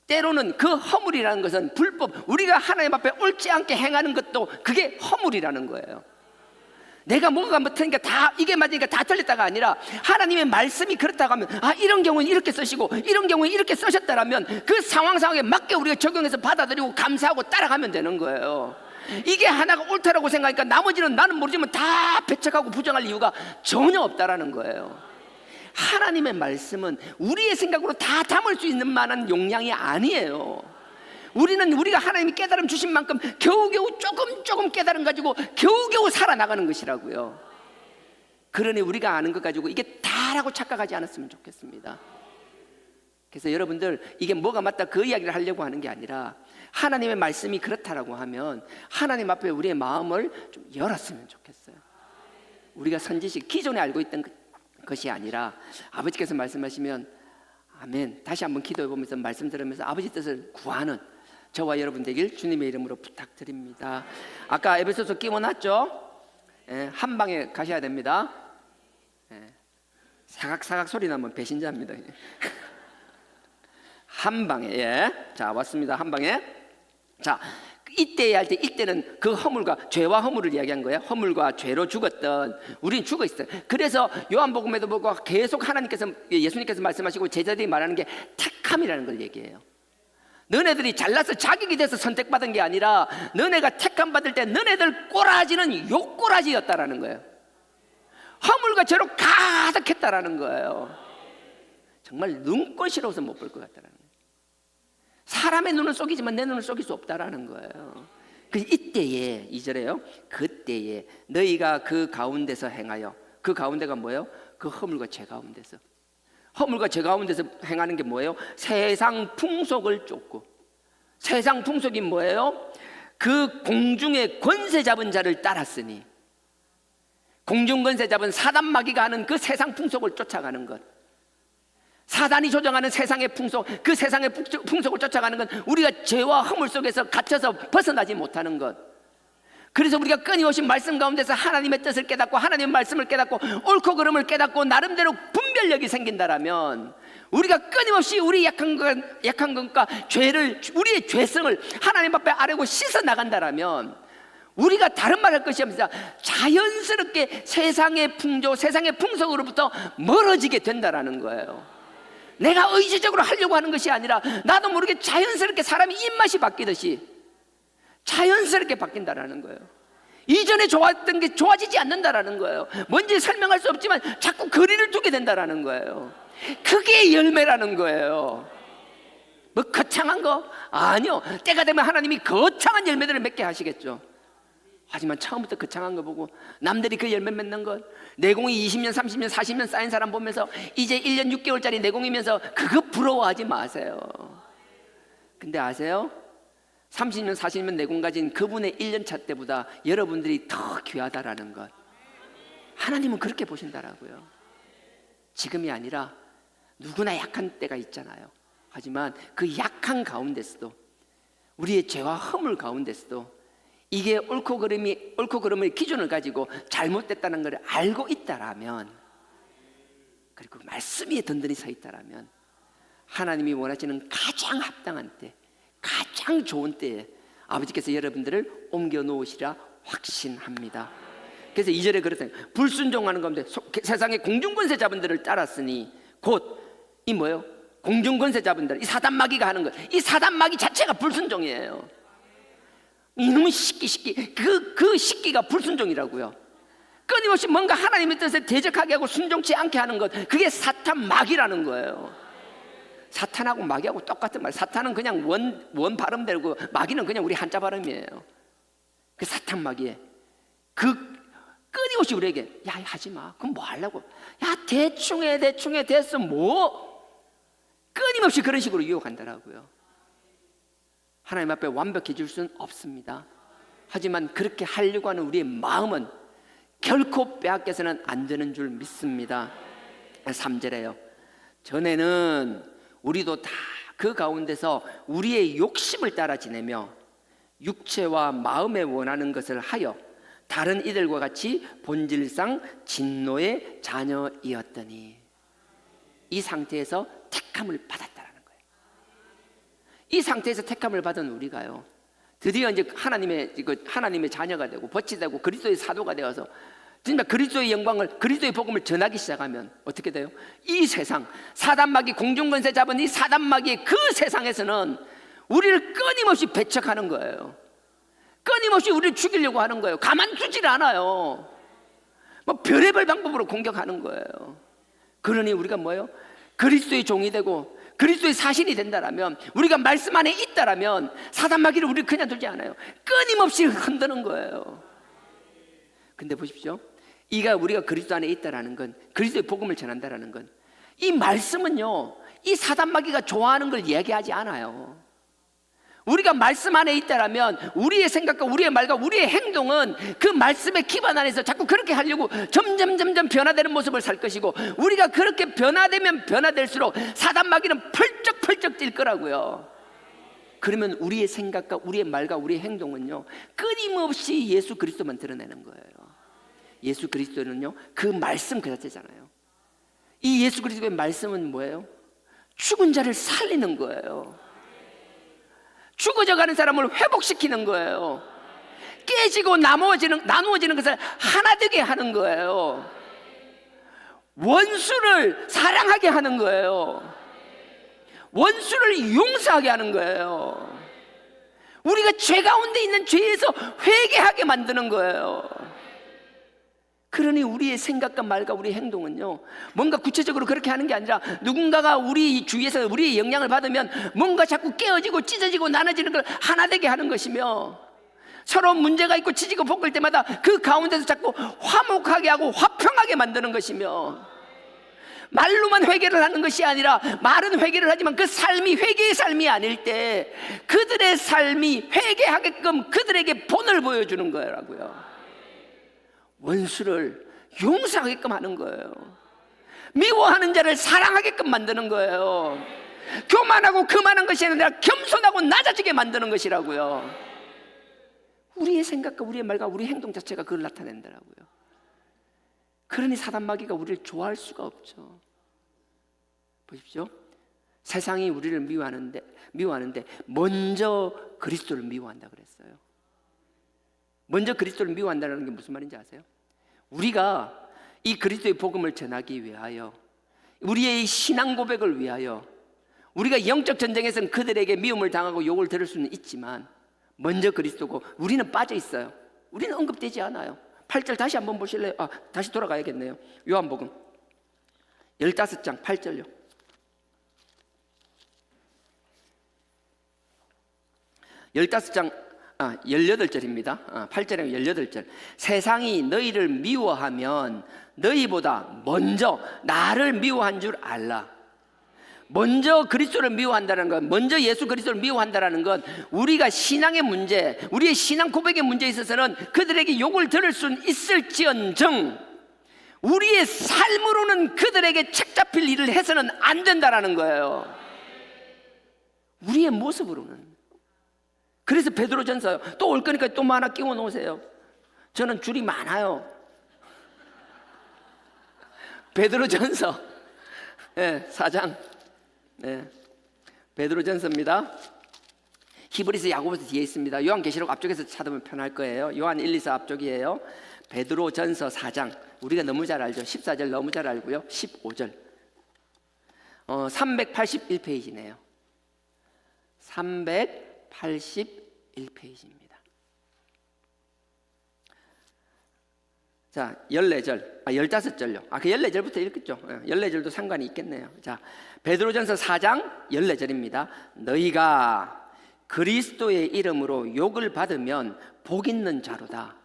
때로는 그 허물이라는 것은 불법, 우리가 하나님 앞에 옳지 않게 행하는 것도 그게 허물이라는 거예요. 내가 뭐가 못하니까 다 이게 맞으니까 다 틀렸다가 아니라, 하나님의 말씀이 그렇다고 하면 이런 경우는 이렇게 쓰시고 이런 경우는 이렇게 쓰셨다라면 그 상황에 맞게 우리가 적용해서 받아들이고 감사하고 따라가면 되는 거예요. 이게 하나가 옳다라고 생각하니까 나머지는 나는 모르지만 다 배척하고 부정할 이유가 전혀 없다라는 거예요. 하나님의 말씀은 우리의 생각으로 다 담을 수 있는 만한 용량이 아니에요. 우리가 하나님이 깨달음 주신 만큼 겨우겨우 조금 깨달음 가지고 겨우겨우 살아나가는 것이라고요. 그러니 우리가 아는 것 가지고 이게 다라고 착각하지 않았으면 좋겠습니다. 그래서 여러분들, 이게 뭐가 맞다 그 이야기를 하려고 하는 게 아니라, 하나님의 말씀이 그렇다라고 하면 하나님 앞에 우리의 마음을 좀 열었으면 좋겠어요. 우리가 선지식 기존에 알고 있던 것이 아니라, 아버지께서 말씀하시면 아멘, 다시 한번 기도해 보면서 말씀 들으면서 아버지 뜻을 구하는 저와 여러분 되길 주님의 이름으로 부탁드립니다. 아까 에베소서 끼워놨죠? 한 방에 가셔야 됩니다. 사각사각 소리 나면 배신자입니다. 한 방에. 자, 왔습니다. 한 방에. 자, 이때에 할 때, 이때는 그 허물과 죄와 허물을 이야기한 거예요. 허물과 죄로 죽었던 우리는 죽어 있어요. 그래서 요한복음에도 보고 계속 예수님께서 말씀하시고 제자들이 말하는 게 택함이라는 걸 얘기해요. 너네들이 잘나서 자격이 돼서 선택받은 게 아니라, 너네가 택함 받을 때 너네들 꼬라지는 욕꼬라지였다라는 거예요. 허물과 죄로 가득했다라는 거예요. 정말 눈꼴시러워서 못 볼 것 같다라는 거예요. 사람의 눈은 속이지만 내 눈은 속일 수 없다라는 거예요. 그래서 이때에, 2절에요, 그때에 너희가 그 가운데서 행하여, 그 가운데가 뭐예요? 그 허물과 죄 가운데서, 허물과 죄 가운데서 행하는 게 뭐예요? 세상 풍속을 쫓고. 세상 풍속이 뭐예요? 그 공중의 권세 잡은 자를 따랐으니, 공중 권세 잡은 사단 마귀가 하는 그 세상 풍속을 쫓아가는 것, 사단이 조정하는 세상의 풍속, 그 세상의 풍속을 쫓아가는 건 우리가 죄와 허물 속에서 갇혀서 벗어나지 못하는 것, 그래서 우리가 끊임없이 말씀 가운데서 하나님의 뜻을 깨닫고 하나님의 말씀을 깨닫고 옳고 그름을 깨닫고 나름대로 분별력이 생긴다라면, 우리가 끊임없이 우리 약한 것과 죄를, 우리의 죄성을 하나님 앞에 아뢰고 씻어 나간다라면, 우리가 다른 말 할 것이 없습니다. 자연스럽게 세상의 풍조, 세상의 풍속으로부터 멀어지게 된다라는 거예요. 내가 의지적으로 하려고 하는 것이 아니라 나도 모르게 자연스럽게 사람이 입맛이 바뀌듯이 자연스럽게 바뀐다라는 거예요. 이전에 좋았던 게 좋아지지 않는다라는 거예요. 뭔지 설명할 수 없지만 자꾸 거리를 두게 된다라는 거예요. 그게 열매라는 거예요. 뭐 거창한 거? 아니요. 때가 되면 하나님이 거창한 열매들을 맺게 하시겠죠. 하지만 처음부터 거창한 거 보고 남들이 그 열매 맺는 것, 내공이 20년, 30년, 40년 쌓인 사람 보면서 이제 1년 6개월짜리 내공이면서 그거 부러워하지 마세요. 근데 아세요? 30년, 40년 내공 가진 그분의 1년 차 때보다 여러분들이 더 귀하다라는 것, 하나님은 그렇게 보신다라고요. 지금이 아니라 누구나 약한 때가 있잖아요. 하지만 그 약한 가운데서도, 우리의 죄와 허물 가운데서도 이게 옳고 그름의 기준을 가지고 잘못됐다는 것을 알고 있다라면, 그리고 말씀이 든든히 서 있다라면, 하나님이 원하시는 가장 합당한 때, 가장 좋은 때에 아버지께서 여러분들을 옮겨 놓으시라 확신합니다. 그래서 2절에 그랬어요. 불순종하는 가운데 세상의 공중권세 자분들을 따랐으니, 곧 이 뭐예요? 공중권세 자분들, 이 사단마귀가 하는 것, 이 사단마귀 자체가 불순종이에요. 이놈의 식기 그 식기가 불순종이라고요. 끊임없이 뭔가 하나님의 뜻에 대적하게 하고 순종치 않게 하는 것, 그게 사탄 마귀라는 거예요. 사탄하고 마귀하고 똑같은 말. 사탄은 그냥 원 발음되고 마귀는 그냥 우리 한자 발음이에요. 그 사탄 마귀에 그 끊임없이 우리에게 야 하지 마. 그럼 뭐 하려고? 야 대충해 됐어 뭐? 끊임없이 그런 식으로 유혹한다라고요. 하나님 앞에 완벽해질 수는 없습니다. 하지만 그렇게 하려고 하는 우리의 마음은 결코 빼앗겨서는 안 되는 줄 믿습니다. 3절에요. 전에는 우리도 다 그 가운데서 우리의 욕심을 따라 지내며 육체와 마음에 원하는 것을 하여 다른 이들과 같이 본질상 진노의 자녀이었더니, 이 상태에서 택함을 받았다라는 거예요. 이 상태에서 택함을 받은 우리가요, 드디어 이제 하나님의 자녀가 되고 벗이 되고 그리스도의 사도가 되어서 진짜 그리스도의 영광을, 그리스도의 복음을 전하기 시작하면 어떻게 돼요? 이 세상, 사단마귀 공중권세 잡은 이 사단마귀의 그 세상에서는 우리를 끊임없이 배척하는 거예요. 끊임없이 우리를 죽이려고 하는 거예요. 가만두질 않아요. 뭐 별의별 방법으로 공격하는 거예요. 그러니 우리가 뭐예요? 그리스도의 종이 되고 그리스도의 사신이 된다라면, 우리가 말씀 안에 있다라면 사단마귀를 우리 그냥 두지 않아요. 끊임없이 흔드는 거예요. 근데 보십시오, 우리가 그리스도 안에 있다라는 건, 그리스도의 복음을 전한다라는 건, 이 말씀은요, 이 사단마귀가 좋아하는 걸 얘기하지 않아요. 우리가 말씀 안에 있다라면 우리의 생각과 우리의 말과 우리의 행동은 그 말씀의 기반 안에서 자꾸 그렇게 하려고 점점 변화되는 모습을 살 것이고, 우리가 그렇게 변화되면 변화될수록 사단마귀는 펄쩍펄쩍 뛸 거라고요. 그러면 우리의 생각과 우리의 말과 우리의 행동은요, 끊임없이 예수 그리스도만 드러내는 거예요. 예수 그리스도는요, 그 말씀 그 자체잖아요. 이 예수 그리스도의 말씀은 뭐예요? 죽은 자를 살리는 거예요. 죽어져가는 사람을 회복시키는 거예요. 깨지고 나누어지는 것을 하나 되게 하는 거예요. 원수를 사랑하게 하는 거예요. 원수를 용서하게 하는 거예요. 우리가 죄 가운데 있는 죄에서 회개하게 만드는 거예요. 그러니 우리의 생각과 말과 우리의 행동은요, 뭔가 구체적으로 그렇게 하는 게 아니라 누군가가 우리 주위에서 우리의 영향을 받으면 뭔가 자꾸 깨어지고 찢어지고 나눠지는 걸 하나 되게 하는 것이며, 서로 문제가 있고 치지고 볶을 때마다 그 가운데서 자꾸 화목하게 하고 화평하게 만드는 것이며, 말로만 회개를 하는 것이 아니라 말은 회개를 하지만 그 삶이 회개의 삶이 아닐 때 그들의 삶이 회개하게끔 그들에게 본을 보여주는 거라고요. 원수를 용서하게끔 하는 거예요. 미워하는 자를 사랑하게끔 만드는 거예요. 교만하고 그만한 것이 아니라 겸손하고 낮아지게 만드는 것이라고요. 우리의 우리의 생각과 우리의 말과 우리 행동 자체가 그걸 나타낸다라고요. 그러니 사단 마귀가 우리를 좋아할 수가 없죠. 보십시오. 세상이 우리를 미워하는데 먼저 그리스도를 미워한다 그랬어요. 먼저 그리스도를 미워한다는 게 무슨 말인지 아세요? 우리가 이 그리스도의 복음을 전하기 위하여, 우리의 신앙 고백을 위하여, 우리가 영적 전쟁에서는 그들에게 미움을 당하고 욕을 들을 수는 있지만 먼저 그리스도고 우리는 빠져 있어요. 우리는 언급되지 않아요. 8절 다시 한번 보실래요? 다시 돌아가야겠네요. 요한복음 15장 8절요. 18절입니다. 8절에 18절. 세상이 너희를 미워하면 너희보다 먼저 나를 미워한 줄 알라. 먼저 그리스도를 미워한다는 건, 먼저 예수 그리스도를 미워한다는 건 우리가 신앙의 문제, 우리의 신앙 고백의 문제에 있어서는 그들에게 욕을 들을 수는 있을지언정 우리의 삶으로는 그들에게 책잡힐 일을 해서는 안 된다라는 거예요. 우리의 모습으로는. 그래서 베드로전서 또 올 거니까 또 하나 끼워 놓으세요. 저는 줄이 많아요. 베드로전서 4장, 베드로전서입니다. 히브리서, 야고보서 뒤에 있습니다. 요한계시록 앞쪽에서 찾으면 편할 거예요. 요한 1, 2, 4 앞쪽이에요. 베드로전서 4장, 우리가 너무 잘 알죠. 14절 너무 잘 알고요. 15절 381페이지네요. 381페이지입니다. 자, 14절, 15절요. 그 14절부터 읽겠죠. 14절도 상관이 있겠네요. 자, 베드로전서 4장 14절입니다. 너희가 그리스도의 이름으로 욕을 받으면 복 있는 자로다.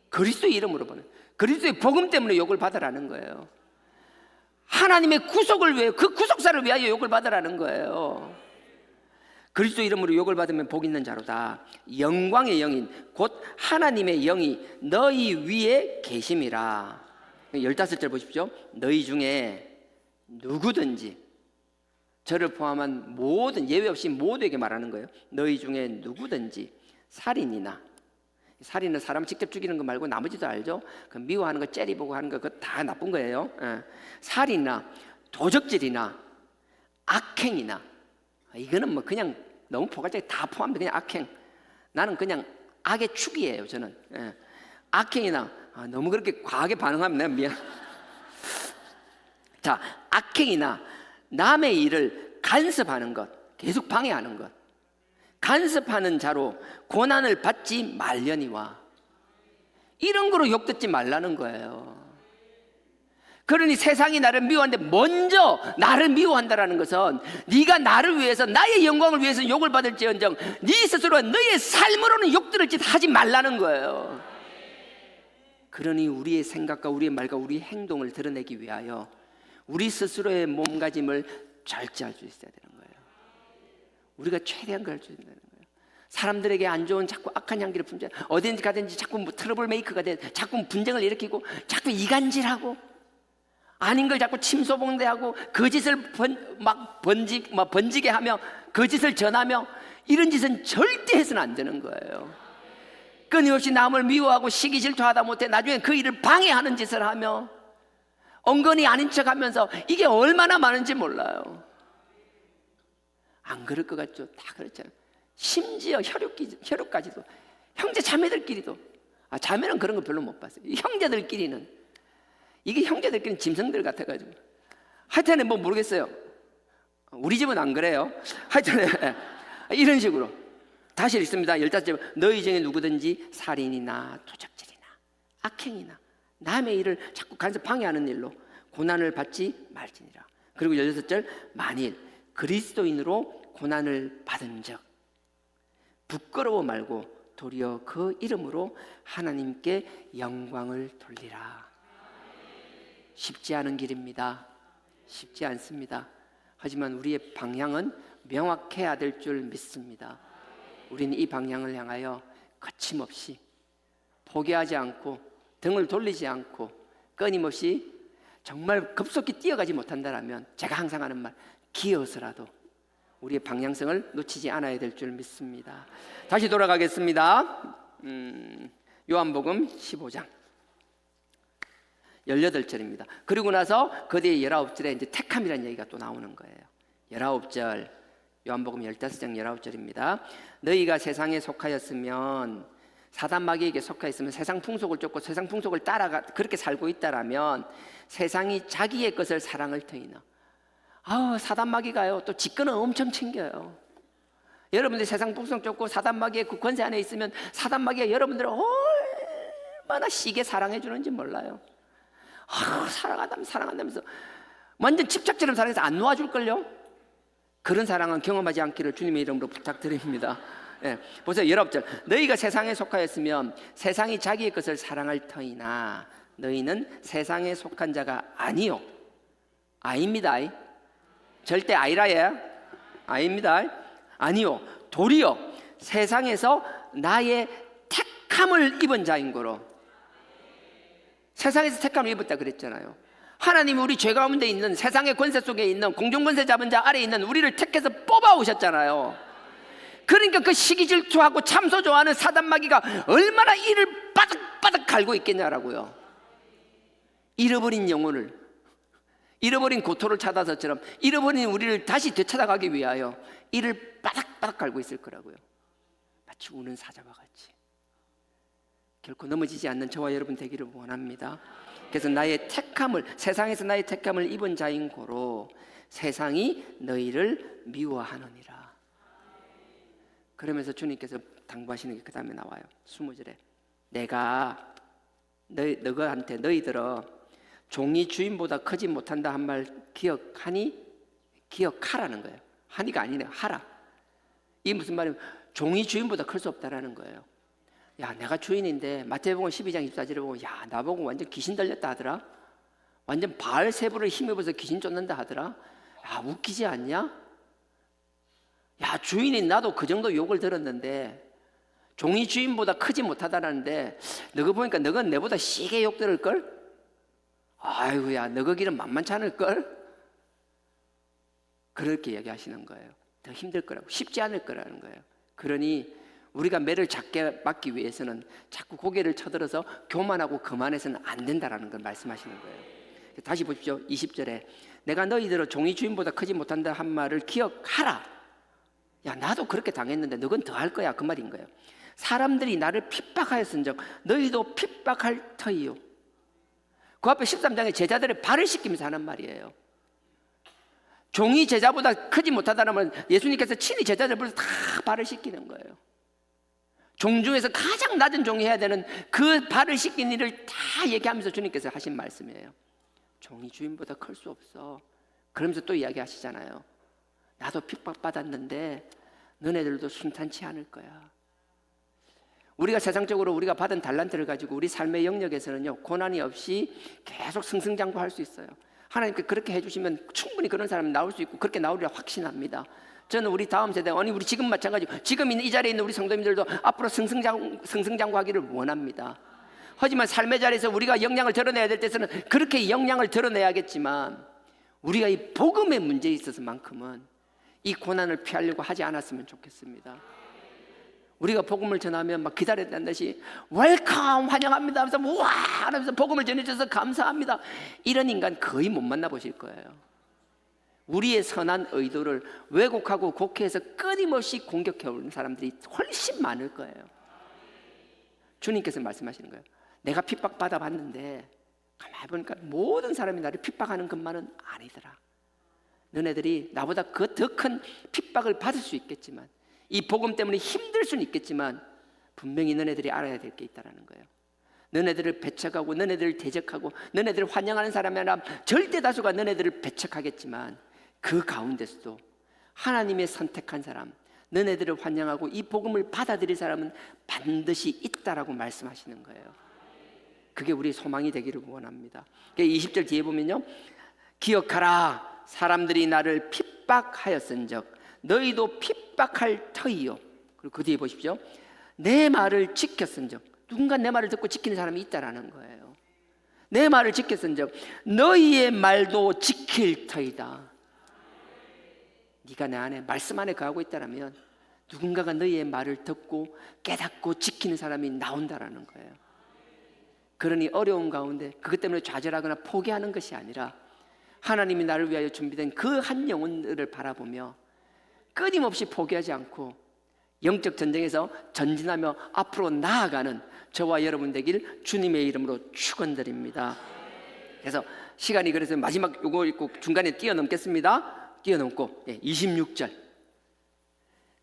그리스도의 이름으로 보는, 그리스도의 복음 때문에 욕을 받으라는 거예요. 하나님의 구속을 위해, 그 구속사를 위하여 욕을 받으라는 거예요. 그리스도 이름으로 욕을 받으면 복 있는 자로다. 영광의 영인 곧 하나님의 영이 너희 위에 계심이라. 15절 보십시오. 너희 중에 누구든지, 저를 포함한 모든, 예외 없이 모두에게 말하는 거예요. 너희 중에 누구든지 살인이나, 살인은 사람 직접 죽이는 거 말고 나머지도 알죠? 그 미워하는 거, 째리보고 하는 거, 그거 다 나쁜 거예요. 살인이나 도적질이나 악행이나, 이거는 뭐 그냥 너무 포괄적이 다 포함돼. 그냥 악행. 나는 그냥 악의 축이에요. 저는 악행이나, 너무 그렇게 과하게 반응하면 내가 미안. 자, 악행이나 남의 일을 간섭하는 것, 계속 방해하는 것, 간섭하는 자로 고난을 받지 말려니와, 이런 거로 욕 듣지 말라는 거예요. 그러니 세상이 나를 미워하는데 먼저 나를 미워한다는 것은 네가 나를 위해서, 나의 영광을 위해서 욕을 받을지언정 네 스스로 너의 삶으로는 욕 들을 짓 하지 말라는 거예요. 그러니 우리의 생각과 우리의 말과 우리의 행동을 드러내기 위하여 우리 스스로의 몸가짐을 절제할 수 있어야 되는 거예요. 우리가 최대한 그럴 수 있는 거예요. 사람들에게 안 좋은 자꾸 악한 향기를 품자, 어디든지 가든지 자꾸 뭐 트러블 메이커가 돼, 자꾸 분쟁을 일으키고, 자꾸 이간질하고, 아닌 걸 자꾸 침소봉대하고, 거짓을 번지게 하며, 거짓을 전하며, 이런 짓은 절대 해서는 안 되는 거예요. 끊임없이 남을 미워하고 시기 질투하다 못해 나중에 그 일을 방해하는 짓을 하며, 엉거니 아닌 척하면서, 이게 얼마나 많은지 몰라요. 안 그럴 것 같죠? 다 그렇잖아요. 심지어 혈육까지도, 형제 자매들끼리도, 자매는 그런 거 별로 못 봤어요. 형제들끼리는, 이게 형제들끼리는 짐승들 같아가지고, 하여튼에 뭐 모르겠어요. 우리 집은 안 그래요. 하여튼 이런 식으로 다시 읽습니다. 15절. 너희 중에 누구든지 살인이나 도적질이나 악행이나 남의 일을 자꾸 간섭 방해하는 일로 고난을 받지 말지니라. 그리고 16절. 만일 그리스도인으로 고난을 받은 적 부끄러워 말고 도리어 그 이름으로 하나님께 영광을 돌리라. 쉽지 않은 길입니다. 쉽지 않습니다. 하지만 우리의 방향은 명확해야 될 줄 믿습니다. 우리는 이 방향을 향하여 거침없이, 포기하지 않고, 등을 돌리지 않고, 끊임없이, 정말 급속히 뛰어가지 못한다면 제가 항상 하는 말, 기어서라도 우리의 방향성을 놓치지 않아야 될 줄 믿습니다. 다시 돌아가겠습니다. 요한복음 15장 18절입니다. 그리고 나서 그 뒤에 19절에 이제 택함이라는 얘기가 또 나오는 거예요. 19절, 요한복음 15장 19절입니다. 너희가 세상에 속하였으면, 사단 마귀에게 속하였으면 세상 풍속을 쫓고 세상 풍속을 따라가 그렇게 살고 있다라면 세상이 자기의 것을 사랑을 터이나. 사단 마귀가요 또 직권을 엄청 챙겨요. 여러분들 세상 풍속 쫓고 사단 마귀의 그 권세 안에 있으면 사단 마귀가 여러분들을 얼마나 시게 사랑해 주는지 몰라요. 사랑한다면서 완전 집착처럼 사랑해서 안 놓아줄걸요. 그런 사랑은 경험하지 않기를 주님의 이름으로 부탁드립니다. 보세요. 19절. 너희가 세상에 속하였으면 세상이 자기의 것을 사랑할 터이나 너희는 세상에 속한 자가 아니요. 아닙니다. 절대 아니라예요. 아닙니다. 아니요. 도리어 세상에서 나의 택함을 입은 자인 거로. 세상에서 택함을 입었다 그랬잖아요. 하나님이 우리 죄 가운데 있는 세상의 권세 속에 있는 공중권세 잡은 자 아래에 있는 우리를 택해서 뽑아오셨잖아요. 그러니까 그 시기 질투하고 참소 좋아하는 사단 마귀가 얼마나 이를 바득바득 갈고 있겠냐라고요. 잃어버린 영혼을, 잃어버린 고토를 찾아서처럼 잃어버린 우리를 다시 되찾아가기 위하여 이를 바닥바닥 갈고 있을 거라고요. 마치 우는 사자와 같이. 결코 넘어지지 않는 저와 여러분 되기를 원합니다. 그래서 나의 택함을, 세상에서 나의 택함을 입은 자인 고로 세상이 너희를 미워하느니라. 그러면서 주님께서 당부하시는 게 그 다음에 나와요. 20절에 내가 너희한테 너희들어 종이 주인보다 크지 못한다 한 말 기억하니? 기억하라는 거예요. 하니가 아니네요. 하라. 이게 무슨 말이냐면 종이 주인보다 클 수 없다라는 거예요. 야, 내가 주인인데 마태복음 12장 24절에 보면 야, 나보고 완전 귀신 들렸다 하더라. 완전 바알세부를 힘입어서 귀신 쫓는다 하더라. 야, 웃기지 않냐? 야, 주인인 나도 그 정도 욕을 들었는데 종이 주인보다 크지 못하다라는데 너거 보니까 너건 내보다 시게 욕 들을걸? 아이고야, 너거 길은 만만치 않을걸? 그렇게 얘기하시는 거예요. 더 힘들 거라고, 쉽지 않을 거라는 거예요. 그러니 우리가 매를 작게 받기 위해서는 자꾸 고개를 쳐들어서 교만하고 거만해서는 안 된다라는 걸 말씀하시는 거예요. 다시 보십시오. 20절에 내가 너희들을 종이 주인보다 크지 못한다 한 말을 기억하라. 야, 나도 그렇게 당했는데 너건 더 할 거야, 그 말인 거예요. 사람들이 나를 핍박하였은즉 너희도 핍박할 터이요. 그 앞에 13장에 제자들의 발을 씻기면서 하는 말이에요. 종이 제자보다 크지 못하다면 예수님께서 친히 제자들 불러서 다 발을 씻기는 거예요. 종 중에서 가장 낮은 종이 해야 되는 그 발을 씻긴 일을 다 얘기하면서 주님께서 하신 말씀이에요. 종이 주인보다 클 수 없어. 그러면서 또 이야기하시잖아요. 나도 핍박받았는데 너네들도 순탄치 않을 거야. 우리가 세상적으로 우리가 받은 달란트를 가지고 우리 삶의 영역에서는요, 고난이 없이 계속 승승장구할 수 있어요. 하나님께 그렇게 해주시면 충분히 그런 사람이 나올 수 있고 그렇게 나오리라 확신합니다. 저는 우리 다음 세대, 아니 우리 지금 마찬가지고 지금 이 자리에 있는 우리 성도님들도 앞으로 승승장구하기를 원합니다. 하지만 삶의 자리에서 우리가 역량을 드러내야 될 때서는 그렇게 역량을 드러내야겠지만 우리가 이 복음의 문제에 있어서만큼은 이 고난을 피하려고 하지 않았으면 좋겠습니다. 우리가 복음을 전하면 막 기다렸다는 듯이 웰컴 환영합니다 하면서 우와 하면서 복음을 전해주셔서 감사합니다. 이런 인간 거의 못 만나보실 거예요. 우리의 선한 의도를 왜곡하고 곡해해서 끊임없이 공격해오는 사람들이 훨씬 많을 거예요. 주님께서 말씀하시는 거예요. 내가 핍박받아 봤는데 가만히 보니까 모든 사람이 나를 핍박하는 것만은 아니더라. 너네들이 나보다 그 더 큰 핍박을 받을 수 있겠지만 이 복음 때문에 힘들 수는 있겠지만 분명히 너네들이 알아야 될 게 있다는 거예요. 너네들을 배척하고 너네들을 대적하고 너네들을 환영하는 사람이 아니라 절대 다수가 너네들을 배척하겠지만 그 가운데서도 하나님의 선택한 사람, 너네들을 환영하고 이 복음을 받아들일 사람은 반드시 있다라고 말씀하시는 거예요. 그게 우리 소망이 되기를 원합니다. 20절 뒤에 보면요, 기억하라. 사람들이 나를 핍박하였은즉 너희도 핍박할 터이요. 그리고 그 뒤에 보십시오. 내 말을 지켰은즉, 누군가 내 말을 듣고 지키는 사람이 있다라는 거예요. 내 말을 지켰은즉 너희의 말도 지킬 터이다. 네가 내 안에 말씀 안에 거하고 있다라면 누군가가 너희의 말을 듣고 깨닫고 지키는 사람이 나온다라는 거예요. 그러니 어려운 가운데 그것 때문에 좌절하거나 포기하는 것이 아니라 하나님이 나를 위하여 준비된 그 한 영혼들을 바라보며 끊임없이 포기하지 않고 영적 전쟁에서 전진하며 앞으로 나아가는 저와 여러분 되길 주님의 이름으로 축원드립니다. 그래서 시간이 그래서 마지막 요거 읽고 중간에 뛰어넘겠습니다. 뛰어넘고 26절,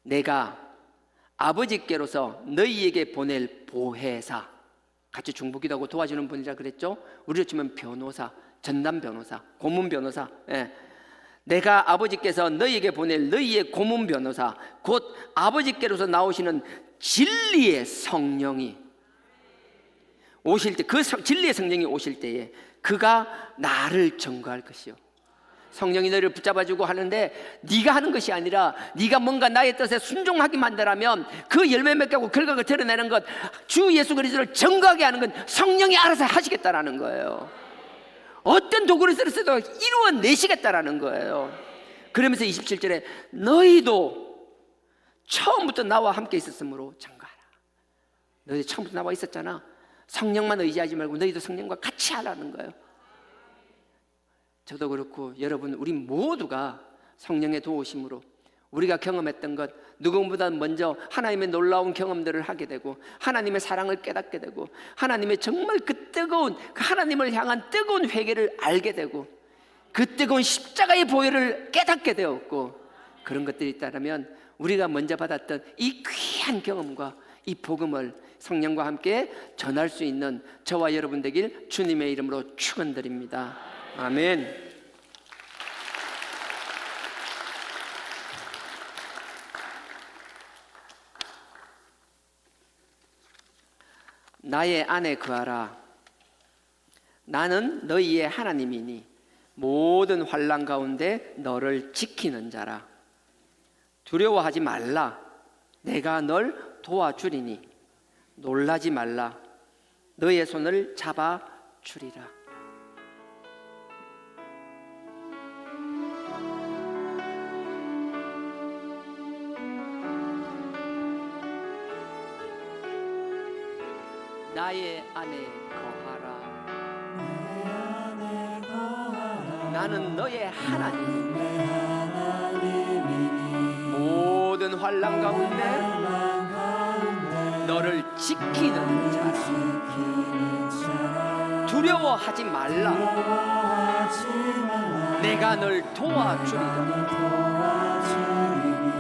내가 아버지께로서 너희에게 보낼 보혜사, 같이 중보기도하고 도와주는 분이라 그랬죠. 우리로 치면 변호사, 전담 변호사, 고문 변호사. 내가 아버지께서 너희에게 보낼 너희의 고문 변호사, 곧 아버지께로서 나오시는 진리의 성령이 오실 때, 그 진리의 성령이 오실 때에 그가 나를 증거할 것이요. 성령이 너희를 붙잡아주고 하는데 네가 하는 것이 아니라 네가 뭔가 나의 뜻에 순종하기만 한다면 그 열매 맺게 하고 결과를 드러내는 것, 주 예수 그리스도를 증거하게 하는 건 성령이 알아서 하시겠다라는 거예요. 어떤 도구를 쓰더라도 이루어내시겠다라는 거예요. 그러면서 27절에 너희도 처음부터 나와 함께 있었으므로 증거하라. 너희 처음부터 나와 있었잖아. 성령만 의지하지 말고 너희도 성령과 같이 하라는 거예요. 저도 그렇고 여러분, 우리 모두가 성령의 도우심으로 우리가 경험했던 것, 누구보다 먼저 하나님의 놀라운 경험들을 하게 되고 하나님의 사랑을 깨닫게 되고 하나님의 정말 그 뜨거운, 그 하나님을 향한 뜨거운 회개를 알게 되고 그 뜨거운 십자가의 보혈을 깨닫게 되었고, 그런 것들이 있다면 우리가 먼저 받았던 이 귀한 경험과 이 복음을 성령과 함께 전할 수 있는 저와 여러분 되길 주님의 이름으로 축원드립니다. 아멘. 나의 안에 거하라. 나는 너희의 하나님이니 모든 환난 가운데 너를 지키는 자라. 두려워하지 말라. 내가 널 도와주리니 놀라지 말라. 너의 손을 잡아 주리라. 나의 안에 거하라. 나는 너의 하나님이니 모든 환난 가운데 너를 지키는 자라. 두려워하지 말라. 내가 널 도와주리라.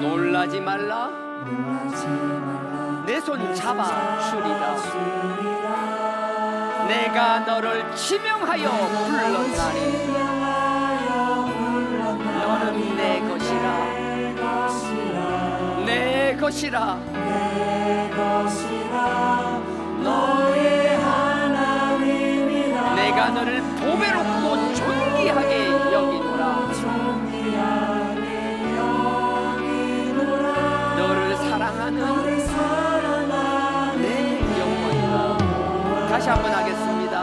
놀라지 말라. 내 손 잡아주리라. 내가 너를 지명하여 불렀나니 너는 내 것이라. 내 것이라. 너의 하나님이라. 내가 너를 보배롭고 존귀하게 여기노라. 너를 사랑하는 내 영혼이라. 다시 한번 하겠습니다.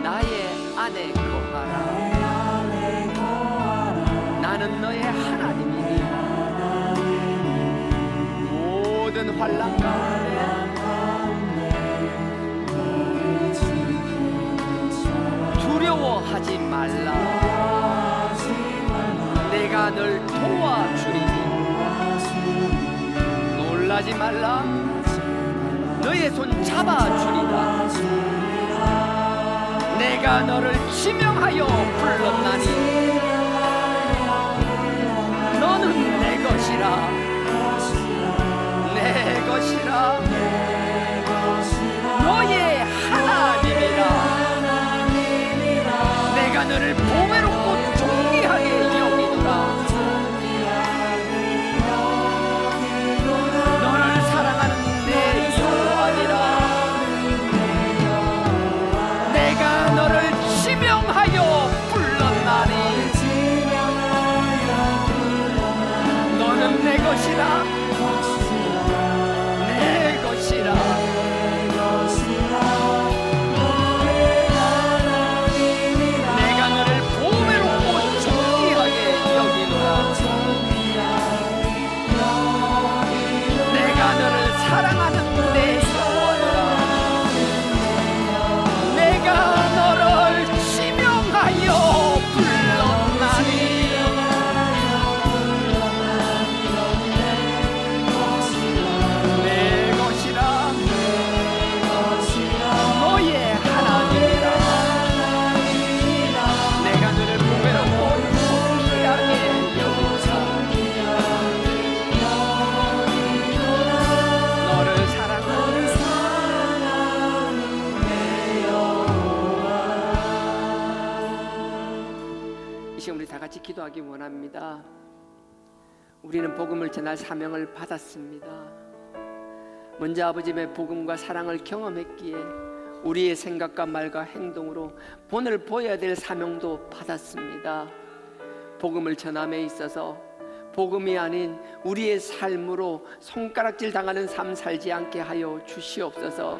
나의 안에 거하라. 나는 너의 하나님이니 모든 환난 가운데 두려워하지 말라. 내가 널 도와주리니 놀라지 말라. 너의 손 잡아주리라. 내가 너를 지명하여 불렀나니 너는 내 것이라. 내 것이라. 너의 하나님이라. 내가 너를 보배롭고 존귀하게 여기노라. 너를 사랑하는 내 여호와니라. 내가 너를 지명하여 불렀나니 너는 내 것이라. 내 것이라. 다 같이 기도하기 원합니다. 우리는 복음을 전할 사명을 받았습니다. 먼저 아버지의 복음과 사랑을 경험했기에 우리의 생각과 말과 행동으로 본을 보여야 될 사명도 받았습니다. 복음을 전함에 있어서 복음이 아닌 우리의 삶으로 손가락질 당하는 삶 살지 않게 하여 주시옵소서.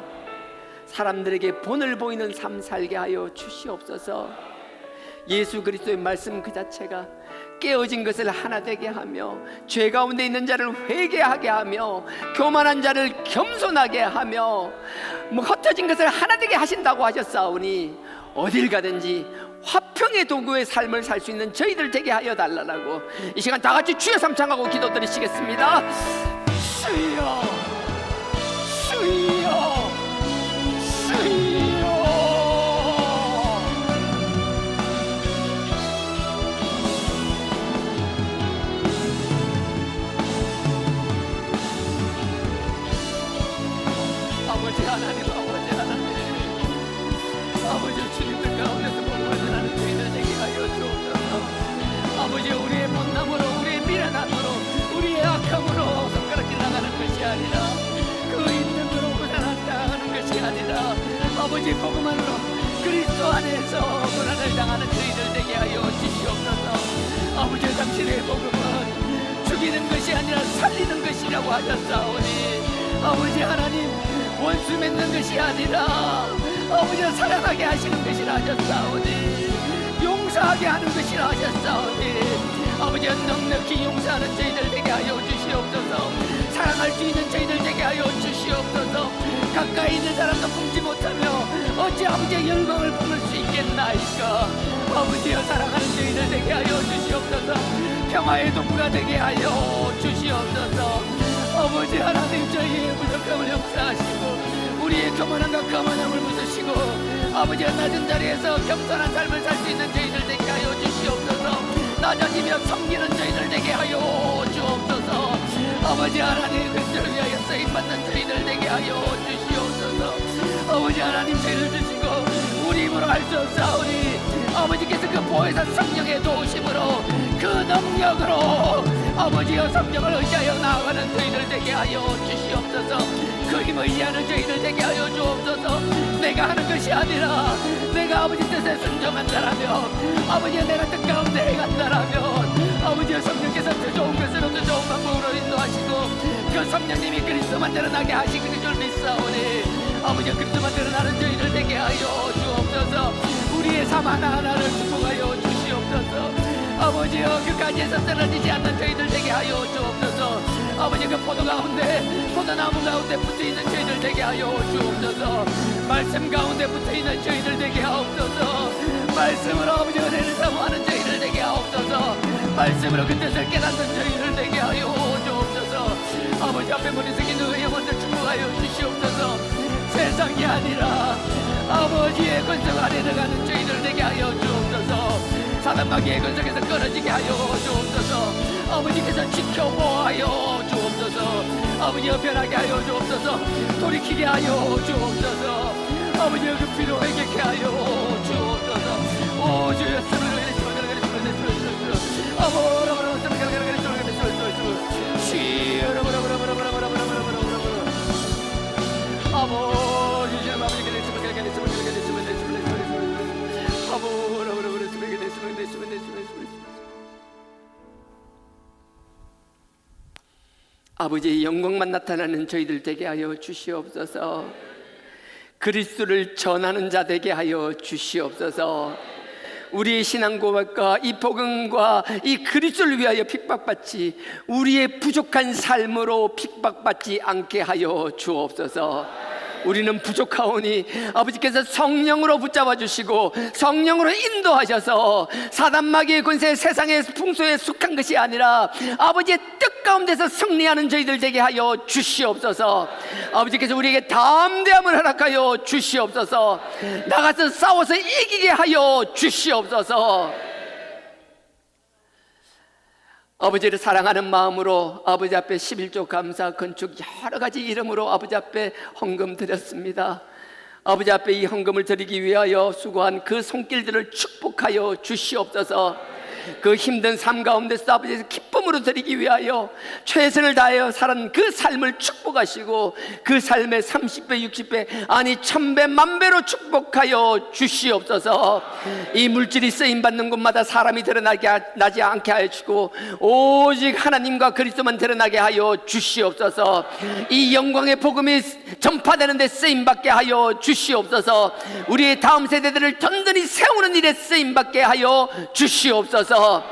사람들에게 본을 보이는 삶 살게 하여 주시옵소서. 예수 그리스도의 말씀 그 자체가 깨어진 것을 하나 되게 하며 죄 가운데 있는 자를 회개하게 하며 교만한 자를 겸손하게 하며 흩어진 것을 하나 되게 하신다고 하셨사오니 어딜 가든지 화평의 도구의 삶을 살 수 있는 저희들 되게 하여 달라고 이 시간 다 같이 주여 삼창하고 기도드리시겠습니다. 주여 주여 주여. 아버지 하나님, 아버지 하나님, 아버지 주님들 가운데서 복받으라는 저희들 되게 하여 주옵소서. 아버지 우리의 못남으로, 우리의 미련함으로, 우리의 악함으로 손가락질 나가는 것이 아니라 그 있는 대로 고난당하는 것이 아니라 아버지 복음만으로 그리스도 안에서 고난을 당하는 저희들 되게 하여 주시옵소서. 아버지 당신의 복음은 죽이는 것이 아니라 살리는 것이라고 하셨사오니 아버지 하나님 원수 맺는 것이 아니라 아버지가 사랑하게 하시는 것이라 하셨사오니 용서하게 하는 것이라 하셨사오니 아버지가 넉넉히 용서하는 저희들 되게 하여 주시옵소서. 사랑할 수 있는 저희들 되게 하여 주시옵소서. 가까이 있는 사람도 품지 못하며 어찌 아버지의 영광을 품을 수 있겠나이까. 아버지여 사랑하는 저희들 되게 하여 주시옵소서. 평화의 동무가 되게 하여 주시옵소서. 아버지 하나님 저희의 부족함을 용서하시고 우리의 교만함과 거만함을 부수시고 아버지가 낮은 자리에서 겸손한 삶을 살 수 있는 저희들 되게 하여 주시옵소서. 낮아지며 섬기는 저희들 되게 하여 주옵소서. 아버지 하나님 그리스도를 위하여 쓰임받는 저희들 되게 하여 주시옵소서. 아버지 하나님 죄를 주시고 우리 힘으로 할 수 없사오니 아버지께서 그 보혜사 성령의 도우심으로 그 능력으로 아버지여 성령을 의지하여 나아가는 저희들 되게 하여 주시옵소서. 그 힘을 의지하는 저희들 되게 하여 주옵소서. 내가 하는 것이 아니라 내가 아버지 뜻에 순종한다라면 아버지의 내가 뜻 가운데 간다라면 아버지의 성령께서 더 좋은 것으로 더 좋은 방법으로 인도하시고 그 성령님이 그리스도만 드러나게 하시는 줄 믿사오니 아버지 그리스도만 드러나는 저희들 되게 하여 주옵소서. 우리의 삶 하나하나를 축복하여 주시옵소서. 아버지여 그 가지에서 떨어지지 않는 저희들 되게 하여 주옵소서. 아버지 그 포도 가운데 포도나무 가운데 붙어있는 저희들 되게 하여 주옵소서. 말씀 가운데 붙어있는 저희들 되게 하옵소서. 말씀으로 아버지 은혜를 사모하는 저희들 되게 하옵소서. 말씀으로 그 뜻을 깨닫는 저희들 되게 하여 주옵소서. 아버지 앞에 머리 숙인 너의 영혼들 축복하여 주시옵소서. 세상이 아니라 아버지의 권석 아래 들어가는 저희들 되게 하여 주옵소서. 사단마귀의 권속에서 끊어지게 하여 주옵소서. 아버지께서 지켜보아요 주옵소서. 아버지여 변하게 하여 주옵소서. 돌이키게 하여 주옵소서. 아버지여 그 피로 회개케 하여 주옵소서. 오 주여 스물을 아버지의 영광만 나타나는 저희들 되게 하여 주시옵소서. 그리스도를 전하는 자 되게 하여 주시옵소서. 우리의 신앙 고백과 이 복음과 이 그리스도를 위하여 핍박받지 우리의 부족한 삶으로 핍박받지 않게 하여 주옵소서. 우리는 부족하오니 아버지께서 성령으로 붙잡아 주시고 성령으로 인도하셔서 사단마귀의 권세 세상의 풍소에 속한 것이 아니라 아버지의 뜻 가운데서 승리하는 저희들 되게 하여 주시옵소서. 아버지께서 우리에게 담대함을 허락하여 주시옵소서. 나가서 싸워서 이기게 하여 주시옵소서. 아버지를 사랑하는 마음으로 아버지 앞에 11조 감사 건축 여러 가지 이름으로 아버지 앞에 헌금 드렸습니다. 아버지 앞에 이 헌금을 드리기 위하여 수고한 그 손길들을 축복하여 주시옵소서. 그 힘든 삶 가운데서 아버지께서 기쁨으로 드리기 위하여 최선을 다하여 살은 그 삶을 축복하시고 그 삶에 30배 60배 아니 1000배 만배로 축복하여 주시옵소서. 이 물질이 쓰임받는 곳마다 사람이 나지 않게 하여 주시고 오직 하나님과 그리스도만 드러나게 하여 주시옵소서. 이 영광의 복음이 전파되는 데 쓰임받게 하여 주시옵소서. 우리의 다음 세대들을 든든히 세우는 일에 쓰임받게 하여 주시옵소서.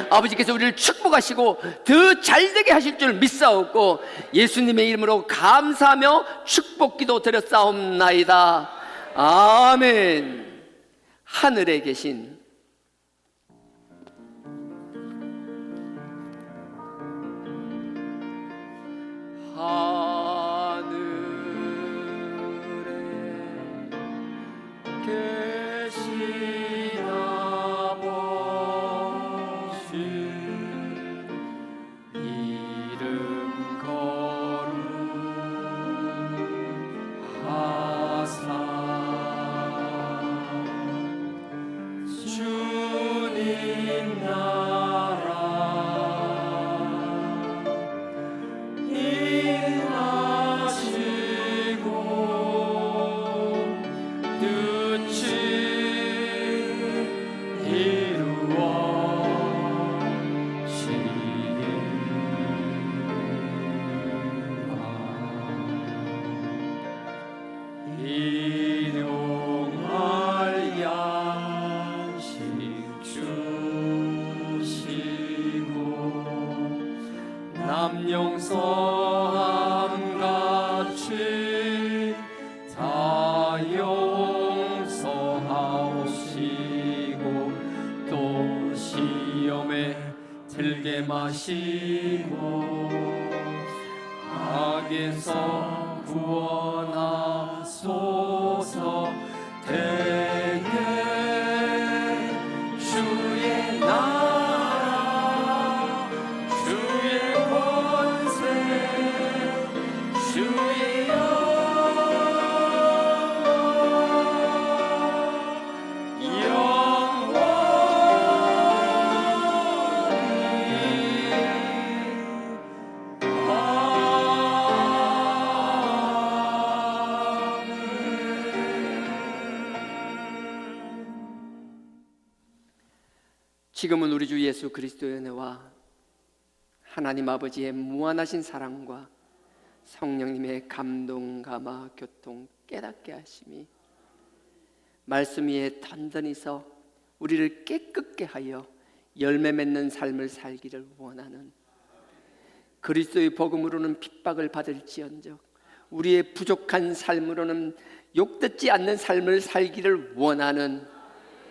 아버지께서 우리를 축복하시고 더 잘되게 하실 줄 믿사옵고 예수님의 이름으로 감사하며 축복기도 드렸사옵나이다. 아멘. 하늘에 계신 계신 아버지 이름 거룩하사 주님 나라 일용할 양식 주시고 남용서함같이 다 용서하옵시고 또 시험에 들게 마시고 악에서 구원하소서. 대개 주의 나라 주의 권세 주의 지금은 우리 주 예수 그리스도의 은혜와 하나님 아버지의 무한하신 사랑과 성령님의 감동, 감화, 교통, 깨닫게 하심이 말씀 위에 든든히 서 우리를 깨끗게 하여 열매 맺는 삶을 살기를 원하는, 그리스도의 복음으로는 핍박을 받을지언정 우리의 부족한 삶으로는 욕듣지 않는 삶을 살기를 원하는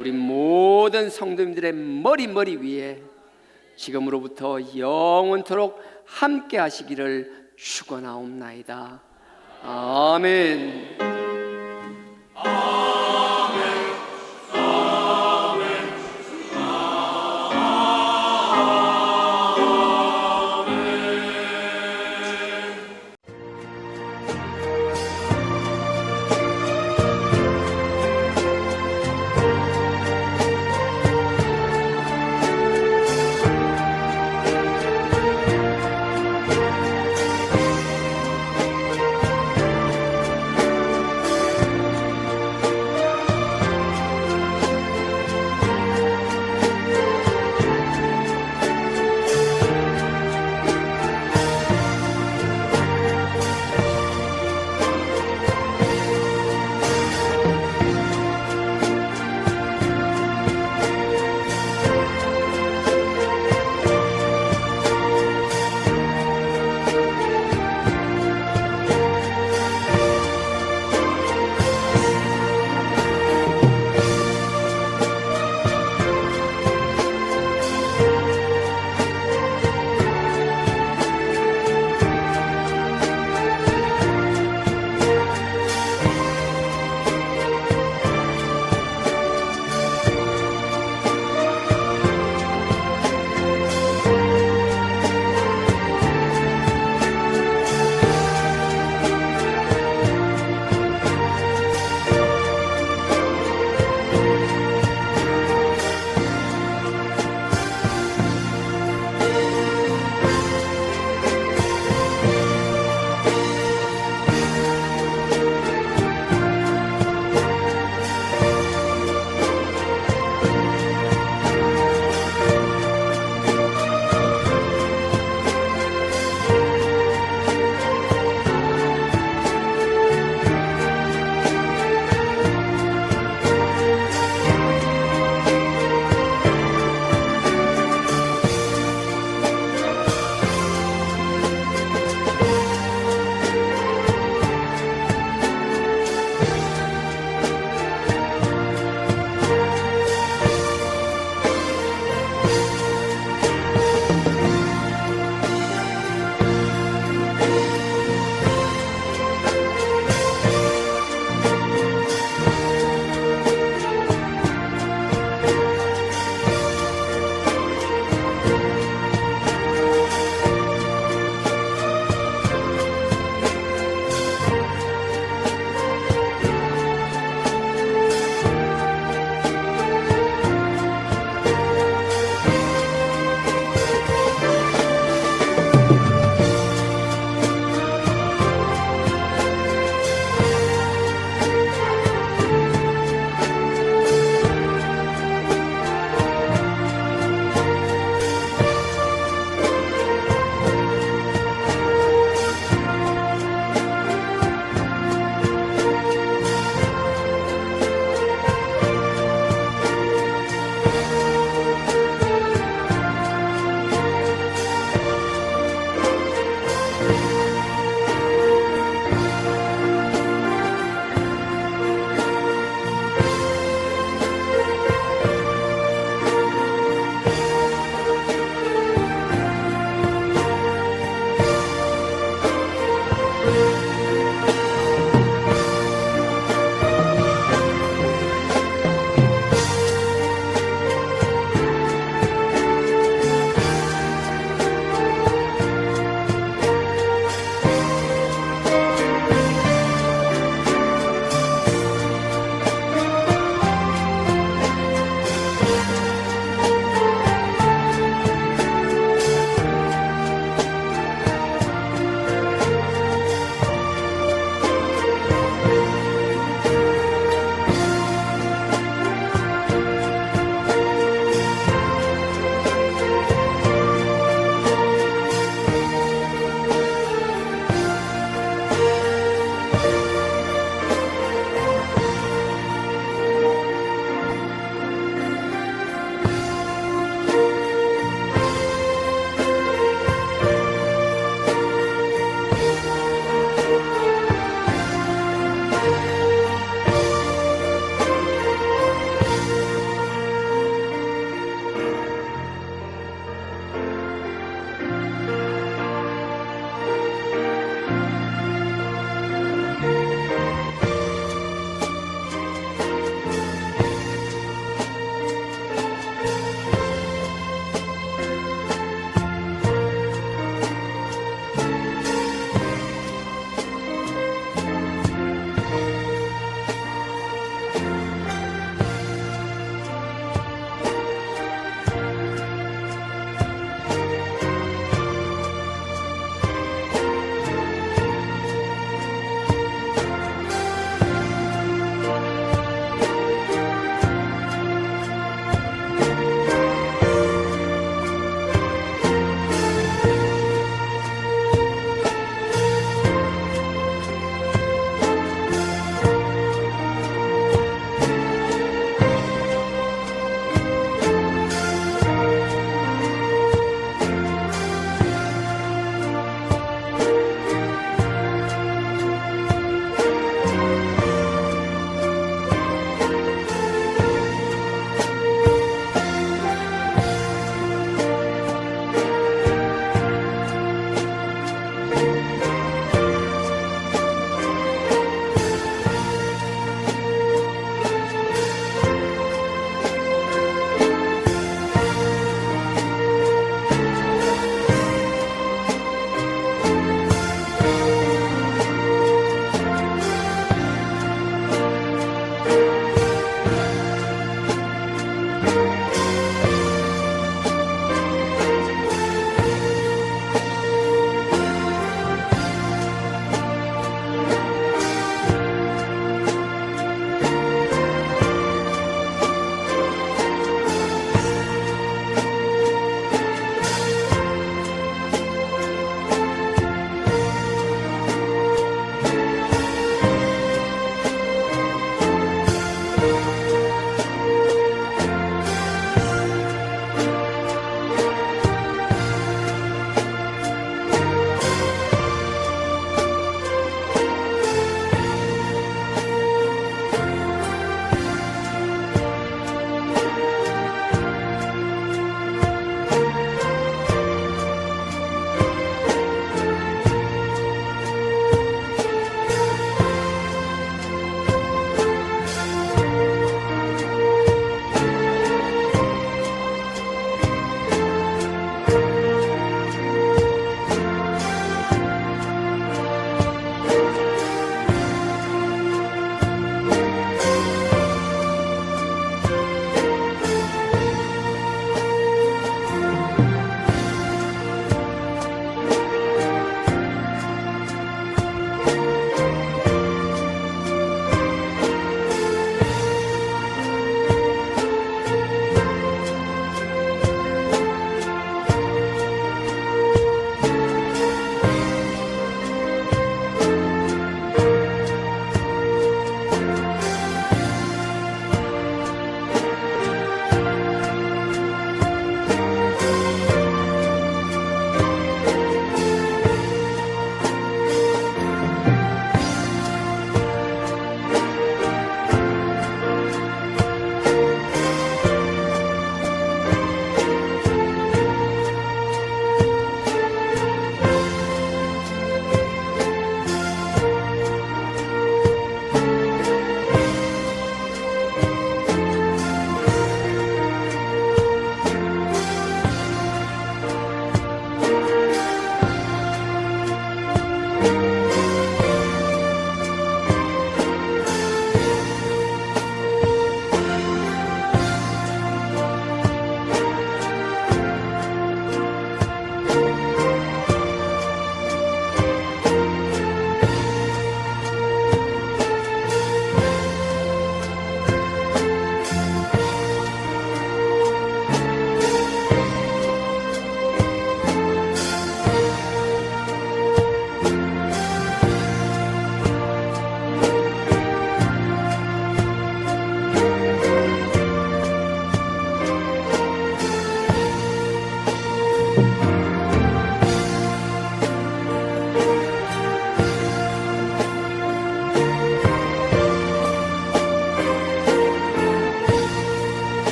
우리 모든 성도님들의 머리 위에 지금으로부터 영원토록 함께 하시기를 축원하옵나이다. 아멘.